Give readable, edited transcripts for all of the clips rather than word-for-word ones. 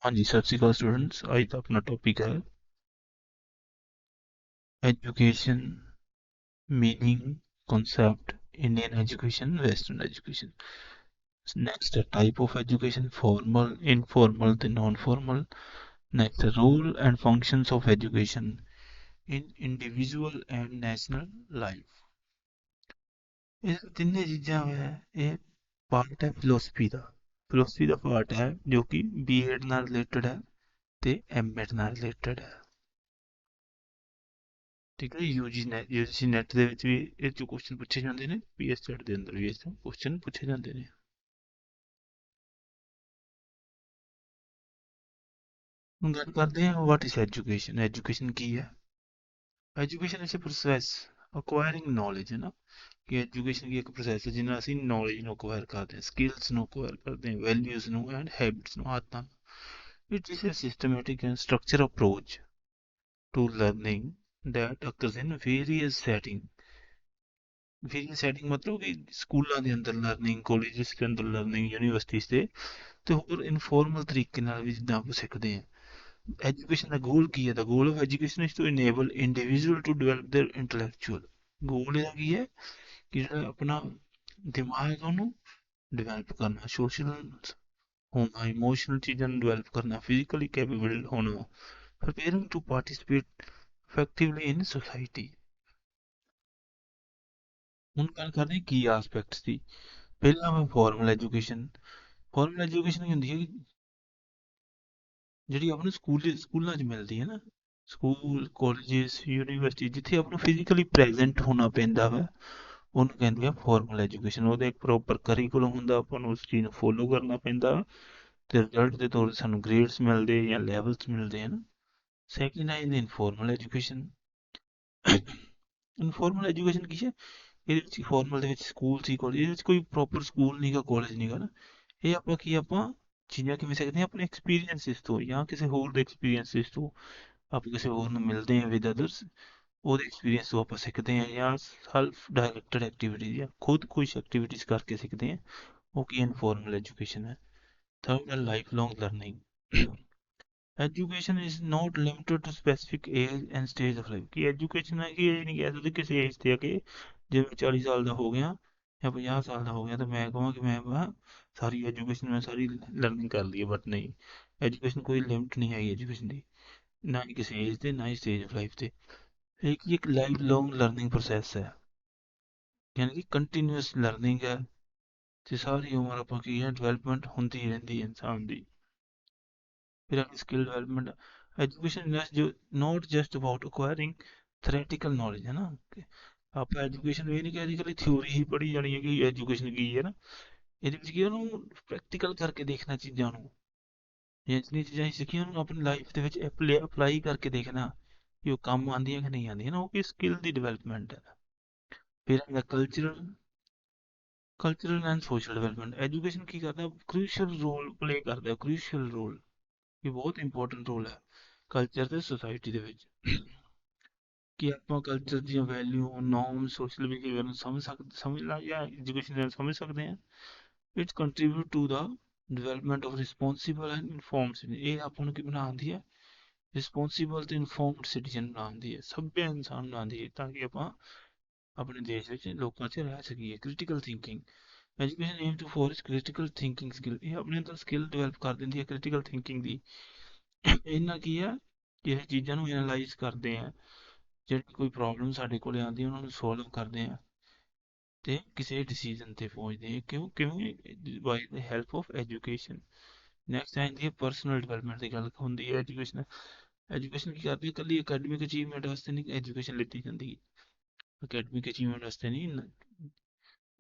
हाँ जी, सत श्री अकाल स्टूडेंट्स। आज का अपना टॉपिक है education meaning concept Indian education western education. Next है type of education formal informal ते नॉन फॉर्मल। नेक्स्ट है role and functions of education in individual and national life. ਇਹ ਤਿੰਨੇ ਚੀਜ਼ਾਂ ਹੈ ਇਹ ਪਾਰਟ ਹੈ ਫਿਲੋਸਫੀ ਦਾ ਪਾਰਟ ਹੈ ਜੋ ਕਿ ਬੀਐਡ ਨਾਲ ਰਿਲੇਟਡ ਹੈ ਤੇ ਐਮਐਡ ਨਾਲ ਰਿਲੇਟਡ ਹੈ। ਠੀਕ ਹੈ, ਯੂਜੀਸੀ ਨੈਟ ਦੇ ਵਿੱਚ ਵੀ ਇਹ ਚੋਂ ਕੁਐਸਚਨ ਪੁੱਛੇ ਜਾਂਦੇ ਨੇ, ਪੀਐਸਟੈਟ ਦੇ ਅੰਦਰ ਵੀ ਇਸ ਤੋਂ ਕੁਐਸਚਨ ਪੁੱਛੇ ਜਾਂਦੇ ਨੇ। ਹੁਣ ਗੱਲ ਕਰਦੇ ਹਾਂ ਵਾਟ ਇਜ਼ ਐਜੂਕੇਸ਼ਨ। ਐਜੂਕੇਸ਼ਨ ਕੀ ਹੈ? Education is a process acquiring knowledge, ਹੈ ਨਾ, ਕਿ ਐਜੂਕੇਸ਼ਨ ਕੀ ਇੱਕ ਪ੍ਰੋਸੈਸ ਹੈ ਜਿਹਨਾਂ ਅਸੀਂ ਨੌਲੇਜ ਨੂੰ ਅਕਵਾਇਰ ਕਰਦੇ ਹਾਂ, ਸਕਿੱਲਸ ਨੂੰ ਅਕਵਾਇਰ ਕਰਦੇ ਹਾਂ, ਵੈਲਿਊਜ਼ ਨੂੰ ਐਂਡ ਹੈਬਿਟਸ ਨੂੰ, ਆਦਤਾਂ ਨੂੰ। It is a systematic and structure approach to learning that occurs in various setting ਮਤਲਬ ਕਿ ਸਕੂਲਾਂ ਦੇ ਅੰਦਰ ਲਰਨਿੰਗ, ਕਾਲਜਸ ਦੇ ਅੰਦਰ ਲਰਨਿੰਗ, ਯੂਨੀਵਰਸਿਟੀਜ਼ ਤੇ ਹੋਰ ਇਨਫੋਰਮਲ ਤਰੀਕੇ ਨਾਲ ਵੀ ਜਿੱਦਾਂ ਆਪਾਂ ਸਿੱਖਦੇ ਹਾਂ। ਐਜੂਕੇਸ਼ਨ ਦਾ ਗੋਲ ਕੀ ਹੈ? The goal of education is to enable individual to develop their intellectual. Goal ਇਹਦਾ ਕੀ ਹੈ ਕਿ ਜਿਹੜਾ ਆਪਣਾ ਦਿਮਾਗ ਹੈ ਉਹਨੂੰ ਡਿਵੈਲਪ ਕਰਨਾ, ਸੋਸ਼ਲ ਹੋਣਾ, ਇਮੋਸ਼ਨਲ ਚੀਜ਼ਾਂ ਨੂੰ ਡਿਵੈਲਪ ਕਰਨਾ, ਫਿਜ਼ੀਕਲੀ ਕੈਪੇਬਲ ਹੋਣਾ, preparing to participate effectively in society। ਹੁਣ ਗੱਲ ਕਰਦੇ ਹਾਂ ਕੀ ਆਸਪੈਕਟਸ ਦੀ। ਪਹਿਲਾਂ ਮੈਂ ਫਾਰਮਲ ਐਜੂਕੇਸ਼ਨ। ਫਾਰਮਲ ਐਜੂਕੇਸ਼ਨ ਕੀ ਹੁੰਦੀ ਹੈ ਕਿ ਜਿਹੜੀ ਆਪਾਂ ਨੂੰ ਸਕੂਲਾਂ 'ਚ ਮਿਲਦੀ ਹੈ ਨਾ, ਸਕੂਲ, ਕਾਲਜਿਸ, ਯੂਨੀਵਰਸਿਟੀ, ਜਿੱਥੇ ਆਪਾਂ ਨੂੰ ਫਿਜ਼ੀਕਲੀ ਪ੍ਰੈਜ਼ੈਂਟ ਹੋਣਾ ਪੈਂਦਾ ਵਾ, ਉਹਨੂੰ ਕਹਿੰਦੇ ਆ ਫਾਰਮਲ ਐਜੂਕੇਸ਼ਨ। ਉਹਦਾ ਇੱਕ ਪ੍ਰੋਪਰ ਕਰੀਕੁਲਮ ਹੁੰਦਾ, ਆਪਾਂ ਨੂੰ ਉਸ ਚੀਜ਼ ਨੂੰ ਫੋਲੋ ਕਰਨਾ ਪੈਂਦਾ ਤੇ ਰਿਜ਼ਲਟ ਦੇ ਤੌਰ 'ਤੇ ਸਾਨੂੰ ਗ੍ਰੇਡਸ ਮਿਲਦੇ ਜਾਂ ਲੈਵਲਸ ਮਿਲਦੇ ਹਨ। ਸੈਕਿੰਡ ਹੈ ਇਨਫੋਰਮਲ ਐਜੂਕੇਸ਼ਨ। ਇਨਫੋਰਮਲ ਐਜੂਕੇਸ਼ਨ ਕੀ ਹੈ? ਇਹਦੇ ਵਿੱਚ ਫਾਰਮਲ ਦੇ ਵਿੱਚ ਸਕੂਲ ਸੀ, ਕਾਲਜ, ਇਹਦੇ ਵਿੱਚ ਕੋਈ ਪ੍ਰੋਪਰ ਸਕੂਲ ਨਹੀਂਗਾ, ਕਾਲਜ ਨਹੀਂਗਾ ਨਾ। ਇਹ ਆਪਾਂ ਚੀਜ਼ਾਂ ਕਿਵੇਂ ਸਿੱਖਦੇ ਹਾਂ? ਆਪਣੇ ਐਕਸਪੀਰੀਅੰਸਿਸ ਤੋਂ ਜਾਂ ਕਿਸੇ ਹੋਰ ਦੇ ਐਕਸਪੀਰੀਅੰਸਿਸ ਤੋਂ। ਆਪਾਂ ਕਿਸੇ ਹੋਰ ਨੂੰ ਮਿਲਦੇ ਹਾਂ ਵਿਦ ਅਦਰਸ, ਉਹਦੇ ਐਕਸਪੀਰੀਅੰਸ ਤੋਂ ਆਪਾਂ ਸਿੱਖਦੇ ਹਾਂ, ਜਾਂ ਸੈਲਫ ਡਾਇਰੈਕਟਡ ਐਕਟੀਵਿਟੀਜ਼ ਜਾਂ ਖੁਦ ਕੁਛ ਐਕਟੀਵਿਟੀਜ਼ ਕਰਕੇ ਸਿੱਖਦੇ ਹਾਂ। ਉਹ ਕੀ ਇਨਫੋਰਮਲ ਐਜੂਕੇਸ਼ਨ ਹੈ। ਥਰਡ ਹੈ life long learning. Education is not limited to specific age and stage of life. ਕਿ ਐਜੂਕੇਸ਼ਨ ਹੈ ਕਿ ਇਹ ਨਹੀਂ ਕਹਿ ਸਕਦੇ ਕਿਸੇ ਏਜ ਤੇ ਆ ਕੇ, ਜਿਵੇਂ 40 ਸਾਲ ਦਾ ਹੋ ਗਿਆ ਜਾਂ 50 ਸਾਲ ਦਾ ਹੋ ਗਿਆ ਤਾਂ ਮੈਂ ਕਹਾਂ ਕਿ ਮੈਂ ਸਾਰੀ ਐਜੂਕੇਸ਼ਨ ਮੈਂ ਸਾਰੀ ਲਰਨਿੰਗ ਕਰ ਲਈ ਹੈ। ਬਟ ਨਹੀਂ, ਐਜੂਕੇਸ਼ਨ ਕੋਈ ਲਿਮਿਟ ਨਹੀਂ ਹੈਗੀ ਐਜੂਕੇਸ਼ਨ ਦੀ, ਨਾ ਹੀ ਕਿਸੇ ਏਜ ਤੇ, ਨਾ ਹੀ ਸਟੇਜ ਆਫ ਲਾਈਫ ਤੇ। ਇੱਕ ਲਾਈਫ ਲੌਂਗ ਲਰਨਿੰਗ ਪ੍ਰੋਸੈਸ ਹੈ, ਯਾਨੀ ਕਿ ਕੰਟੀਨਿਊਸ ਲਰਨਿੰਗ ਹੈ ਤੇ ਸਾਰੀ ਉਮਰ ਆਪਾਂ ਕੀ ਹੈ ਡਿਵੈਲਪਮੈਂਟ ਹੁੰਦੀ ਰਹਿੰਦੀ ਹੈ ਇਨਸਾਨ ਦੀ। फिर आगे skill development. Education is not just about acquiring theoretical knowledge, है ना। आप एजुकेशन ये नहीं कहते खाली थ्योरी ही पढ़ी जानी है कि एजुकेशन की है ना। ਇਹਦੇ ਵਿੱਚ ਕੀ ਉਹਨੂੰ ਪ੍ਰੈਕਟੀਕਲ ਕਰਕੇ ਦੇਖਣਾ ਚੀਜ਼ਾਂ ਨੂੰ, ਜਾਂ ਜਿਹੜੀਆਂ ਚੀਜ਼ਾਂ ਅਸੀਂ ਸਿੱਖੀਆਂ ਉਹਨੂੰ ਆਪਣੀ ਲਾਈਫ ਦੇ ਵਿੱਚ ਅਪਲਾਈ ਕਰਕੇ ਦੇਖਣਾ ਕਿ ਉਹ ਕੰਮ ਆਉਂਦੀਆਂ ਕਿ ਨਹੀਂ ਆਉਂਦੀਆਂ ਨਾ, ਉਹ ਕੀ ਸਕਿੱਲ ਦੀ ਡਿਵੈਲਪਮੈਂਟ ਹੈ। ਫਿਰ ਆਉਂਦਾ cultural and social development. Education ਕੀ ਕਰਦਾ? ਕ੍ਰੂਸ਼ੀਅਲ ਰੋਲ ਪਲੇ ਕਰਦਾ, ਕ੍ਰੂਸ਼ੀਅਲ ਰੋਲ, ਇਹ ਬਹੁਤ ਇੰਪੋਰਟੈਂਟ ਰੋਲ ਹੈ ਕਲਚਰ ਤੇ ਸੋਸਾਇਟੀ ਦੇ ਵਿੱਚ। ਕਿ ਆਪਾਂ ਕਲਚਰ ਦੀਆਂ ਵੈਲਿਊ, ਨੋਰਮ, ਸੋਸ਼ਲ ਬਿਹੇਵੀਅਰ ਨੂੰ ਸਮਝਣਾ ਜਾਂ ਐਜੂਕੇਸ਼ਨ ਨਾਲ ਸਮਝ ਸਕਦੇ ਹਾਂ। Its contribute to the development of responsible and informed citizen. ਇਹ ਆਪਾਂ ਨੂੰ ਕੀ ਬਣਾਉਂਦੀ ਹੈ? ਰਿਸਪੋਂਸੀਬਲ ਤੇ ਇਨਫੋਰਮਡ ਸਿਟੀਜ਼ਨ ਬਣਾਉਂਦੀ ਹੈ, ਸਭ्य ਇਨਸਾਨ ਬਣਾਉਂਦੀ ਹੈ, ਤਾਂ ਕਿ ਆਪਾਂ ਆਪਣੇ ਦੇਸ਼ ਵਿੱਚ ਲੋਕਾਂ 'ਚ ਰਹਿ ਸਕੀਏ। Critical thinking. Education aim to force critical thinking skill. ਇਹ ਆਪਣੇ ਅੰਦਰ ਸਕਿੱਲ ਡਿਵੈਲਪ ਕਰ ਦਿੰਦੀ ਹੈ ਕ੍ਰਿਟੀਕਲ ਥਿੰਕਿੰਗ ਦੀ। ਇਹਨਾਂ ਕੀ ਆ ਕਿ ਇਹ ਚੀਜ਼ਾਂ ਨੂੰ ਐਨਾਲਾਈਜ਼ ਕਰਦੇ ਆ, ਜਿਹੜੀ ਕੋਈ ਪ੍ਰੋਬਲਮ ਸਾਡੇ ਕੋਲ ਆਉਂਦੀ ਉਹਨਾਂ ਨੂੰ ਸੋਲਵ ਕਰਦੇ ਆ ਤੇ ਕਿਸੇ ਡਿਸੀਜਨ ਤੇ ਪਹੁੰਚਦੇ ਆ। ਕਿਵੇਂ? By the help of education. Next ਆਉਂਦੀ ਹੈ ਪਰਸਨਲ ਡਿਵੈਲਪਮੈਂਟ ਦੀ ਗੱਲ ਹੁੰਦੀ ਹੈ। ਐਜੂਕੇਸ਼ਨ ਕੀ ਕਰਦੀ ਹੈ? ਇਕੱਲੀ ਅਕੈਡਮਿਕ ਅਚੀਵਮੈਂਟ ਵਾਸਤੇ ਨਹੀਂ ਐਜੂਕੇਸ਼ਨ ਲਿੱਤੀ ਜਾਂਦੀ, ਅਕੈਡਮਿਕ ਅਚੀਵਮੈਂਟ ਵਾਸਤੇ ਨਹੀਂ।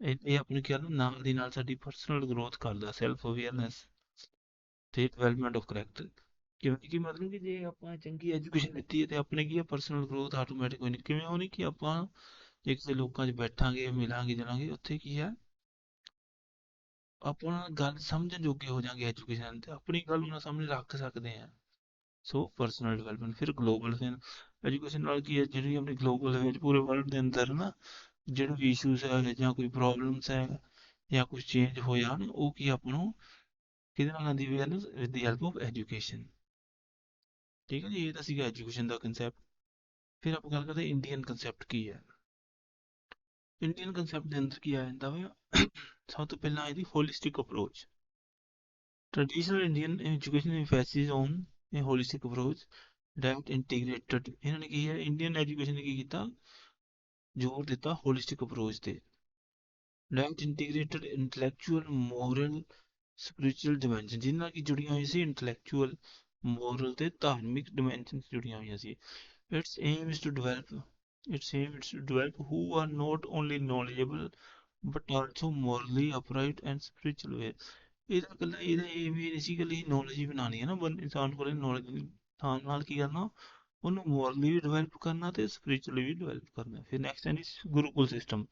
ਇਹ ਆਪਣੇ ਕਹਿ ਲਓ ਨਾਲ ਦੀ ਨਾਲ ਸਾਡੀ ਪਰਸਨਲ ਗਰੋਥ ਕਰਦਾ, ਸੈਲਫ ਅਵੇਅਰਨੈਸ ਤੇ ਡਿਵੈਲਪਮੈਂਟ ਆਫ ਕਰੈਕਟਰ। ਕਿਵੇਂ ਕਿ ਮਤਲਬ ਕਿ ਜੇ ਆਪਾਂ ਚੰਗੀ ਐਜੂਕੇਸ਼ਨ ਲਿੱਤੀ ਹੈ ਤੇ ਆਪਣੇ ਕੀ ਹੈ ਪਰਸਨਲ ਗਰੋਥ ਆਟੋਮੈਟਿਕ ਹੋਣੀ। ਕਿਵੇਂ ਹੋਣੀ? ਕਿ ਆਪਾਂ ਜੇ ਕਿਸੇ ਲੋਕਾਂ 'ਚ ਬੈਠਾਂਗੇ, ਮਿਲਾਂਗੇ, ਜੁਲਾਂਗੇ, ਉੱਥੇ ਕੀ ਹੈ ਆਪਾਂ ਗੱਲ ਸਮਝਣ ਜੋਗੇ ਹੋ ਜਾਾਂਗੇ। ਐਜੂਕੇਸ਼ਨ ਤੇ ਆਪਣੀ ਗੱਲ ਉਹਨਾਂ ਸਾਹਮਣੇ ਰੱਖ ਸਕਦੇ ਹਾਂ। ਸੋ ਪਰਸਨਲ ਡਿਵੈਲਪਮੈਂਟ। ਫਿਰ ਗਲੋਬਲ ਐਜੂਕੇਸ਼ਨ ਨਾਲ ਕੀ ਹੈ, ਜਿਹੜੀ ਆਪਣੀ ਗਲੋਬਲ ਦੇ ਵਿੱਚ ਪੂਰੇ ਵਰਲਡ ਦੇ ਅੰਦਰ ਨਾ ਜਿਹੜੇ ਵੀ ਇਸ਼ੂਜ਼ ਹੈ ਜਾਂ ਕੋਈ ਪ੍ਰੋਬਲਮਸ ਹੈ ਜਾਂ ਕੁਛ ਚੇਂਜ ਹੋਇਆ ਉਹ ਕੀ ਆਪਾਂ ਨੂੰ ਕਿਹਦੇ ਨਾਲ ਆਉਂਦੀ awareness? With the help of education. ਠੀਕ ਹੈ ਜੀ, ਇਹ ਤਾਂ ਸੀਗਾ ਐਜੂਕੇਸ਼ਨ ਦਾ ਕੰਸੈਪਟ। ਫਿਰ ਆਪਾਂ ਗੱਲ ਕਰਦੇ ਇੰਡੀਅਨ ਕੰਸੈਪਟ ਕੀ ਹੈ। ਇੰਡੀਅਨ ਕੰਸੈਪਟ ਦੇ ਅੰਦਰ ਕੀ ਆ ਜਾਂਦਾ ਵਾ? ਸਭ ਤੋਂ ਪਹਿਲਾਂ ਆਈ ਦੀ holistic approach. Traditional Indian education emphasis on a holistic approach that integrated। ਇਹਨਾਂ ਨੇ ਕੀ ਹੈ, ਇੰਡੀਅਨ ਐਜੂਕੇਸ਼ਨ ਨੇ ਕੀ ਕੀਤਾ, ਜ਼ੋਰ ਦਿੱਤਾ ਹੋਲਿਸਟਿਕ ਅਪਰੋਚ ਤੇ। that integrated intellectual, moral, spiritual dimension, ਜਿਨ੍ਹਾਂ ਨਾਲ ਕੀ ਜੁੜੀਆਂ ਹੋਈ ਸੀ, intellectual, moral ਤੇ ਧਾਰਮਿਕ dimensions ਜੁੜੀਆਂ ਹੋਈਆਂ ਸੀ। its aim is to develop its aim is to develop who are not only knowledgeable but also morally upright and spiritual aware। ਇਹਦਾ ਇਕੱਲਾ ਇਹਦਾ ਏਮ ਹੀ ਨਹੀਂ ਸੀ ਇਕੱਲੀ ਨੌਲੇਜ ਹੀ ਬਣਾਉਣੀ ਹੈ ਨਾ, ਇਨਸਾਨ ਕੋਲ ਨੌਲੇਜ ਨਾਲ ਕੀ ਕਰਨਾ, ਉਹਨੂੰ ਮੋਰਲੀ ਵੀ ਡਿਵੈਲਪ ਕਰਨਾ ਤੇ ਸਪਿਰਿਚੁਅਲੀ ਵੀ ਡਿਵੈਲਪ ਕਰਨਾ। ਫਿਰ ਨੈਕਸਟ ਹੈ Gurukul system.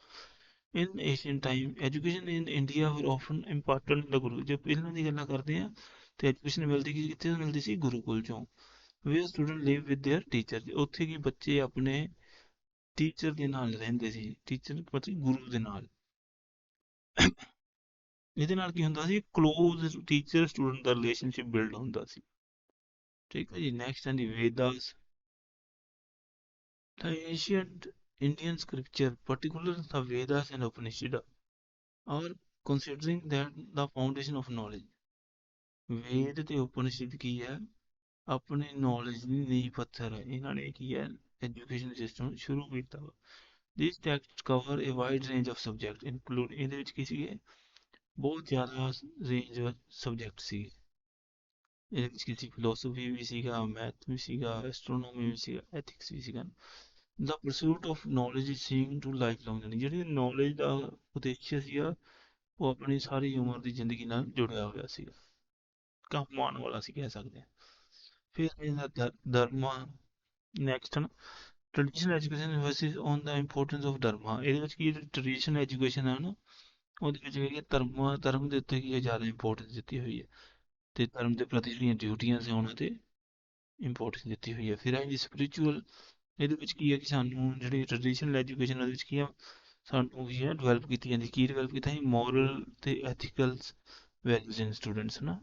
In Asian time education in India ਵਰ ਆਫਨ ਇੰਪਾਰਟੈਂਟ ਇਨ ਦਾ ਗੁਰੂ। ਜੇ ਪਹਿਲਾਂ ਦੀ ਗੱਲਾਂ ਕਰਦੇ ਆ ਤੇ ਐਜੂਕੇਸ਼ਨ ਮਿਲਦੀ ਕਿੱਥੇ ਮਿਲਦੀ ਸੀ? ਗੁਰੂਕੁਲ ਚੋਂ। Where student live with their teacher. ਉੱਥੇ ਕੀ ਬੱਚੇ ਆਪਣੇ ਟੀਚਰ ਦੇ ਨਾਲ ਰਹਿੰਦੇ ਸੀ, ਟੀਚਰ ਮਤਲਬ ਗੁਰੂ ਦੇ ਨਾਲ। ਇਹਦੇ ਨਾਲ ਕੀ ਹੁੰਦਾ ਸੀ, ਕਲੋਜ਼ ਟੀਚਰ ਸਟੂਡੈਂਟ ਦਾ ਰਿਲੇਸ਼ਨਸ਼ਿਪ ਬਿਲਡ ਹੁੰਦਾ ਸੀ। ਠੀਕ ਹੈ ਜੀ, ਨੈਕਸਟ ਹੈ ਜੀ Vedas. The ancient Indian scripture, particularly the Vedas and Upanishad, are considering that the foundation of knowledge। ਵੇਦ ਤੇ ਉਪਨਿਸ਼ਦ ਕੀ ਹੈ, ਆਪਣੇ ਨੌਲੇਜ ਦੀ ਨੀਂਹ ਪੱਥਰ ਹੈ। ਇਹਨਾਂ ਨੇ ਕੀ ਹੈ, ਐਜੂਕੇਸ਼ਨ ਸਿਸਟਮ ਸ਼ੁਰੂ ਕੀਤਾ ਵਾ। These texts cover a wide range of subjects include, ਇਹਦੇ ਵਿੱਚ ਕੀ ਸੀਗੇ, ਬਹੁਤ ਜ਼ਿਆਦਾ ਰੇਂਜ ਸਬਜੈਕਟ ਸੀਗੇ। ਇਹਦੇ ਵਿੱਚ ਕਿਸੇ ਫਿਲੋਸਫੀ ਵੀ ਸੀਗਾ, ਮੈਥ ਵੀ ਸੀਗਾ, ਐਸਟਰੋਨੋਮੀ ਵੀ ਸੀਗਾ, ਐਥਿਕਸ ਵੀ ਸੀਗਾ। The pursuit of knowledge is seeing to life long journey. ਜਿਹੜੀ ਨੌਲੇਜ ਦਾ ਉਦੇਸ਼ ਸੀਗਾ, ਉਹ ਆਪਣੀ ਸਾਰੀ ਉਮਰ ਦੀ ਜ਼ਿੰਦਗੀ ਨਾਲ ਜੁੜਿਆ ਹੋਇਆ ਸੀਗਾ, ਕੰਮ ਆਉਣ ਵਾਲਾ ਸੀ ਕਹਿ ਸਕਦੇ ਹਾਂ। ਫਿਰ ਇਹਦਾ ਧਰਮਾ। ਨੈਕਸਟ ਨਾ traditional education versus on the importance of dharma. ਇਹਦੇ ਵਿੱਚ ਕੀ ਟ੍ਰੈਡੀਸ਼ਨਲ ਐਜੂਕੇਸ਼ਨ ਹੈ ਨਾ, ਉਹਦੇ ਵਿੱਚ ਕੀ ਧਰਮ ਦੇ ਉੱਤੇ ਕੀ ਜ਼ਿਆਦਾ ਇੰਪੋਰਟੈਂਸ ਦਿੱਤੀ ਹੋਈ ਹੈ, ਤੇ ਧਰਮ ਦੇ ਪ੍ਰਤੀ ਜਿਹੜੀਆਂ ਡਿਊਟੀਆਂ ਸੀ ਉਹਨਾਂ ਤੇ ਇੰਪੋਰਟੈਂਸ ਦਿੱਤੀ ਹੋਈ ਹੈ। ਫਿਰ ਆਈ ਸਪਿਰਿਚੁਅਲ। ਇਹਦੇ ਵਿੱਚ ਕੀ ਹੈ ਕਿ ਸਾਨੂੰ ਜਿਹੜੀ ਟ੍ਰੈਡੀਸ਼ਨਲ ਐਜੂਕੇਸ਼ਨ ਉਹਦੇ ਵਿੱਚ ਕੀ ਆ, ਸਾਨੂੰ ਕੀ ਹੈ ਡਿਵੈਲਪ ਕੀਤੀ ਜਾਂਦੀ। ਕੀ ਡਿਵੈਲਪ ਕੀਤਾ ਸੀ? ਮੋਰਲ ਤੇ ਐਥੀਕਲ ਵੈਲਿਊਜ਼ ਇਨ ਸਟੂਡੈਂਟਸ ਨਾ।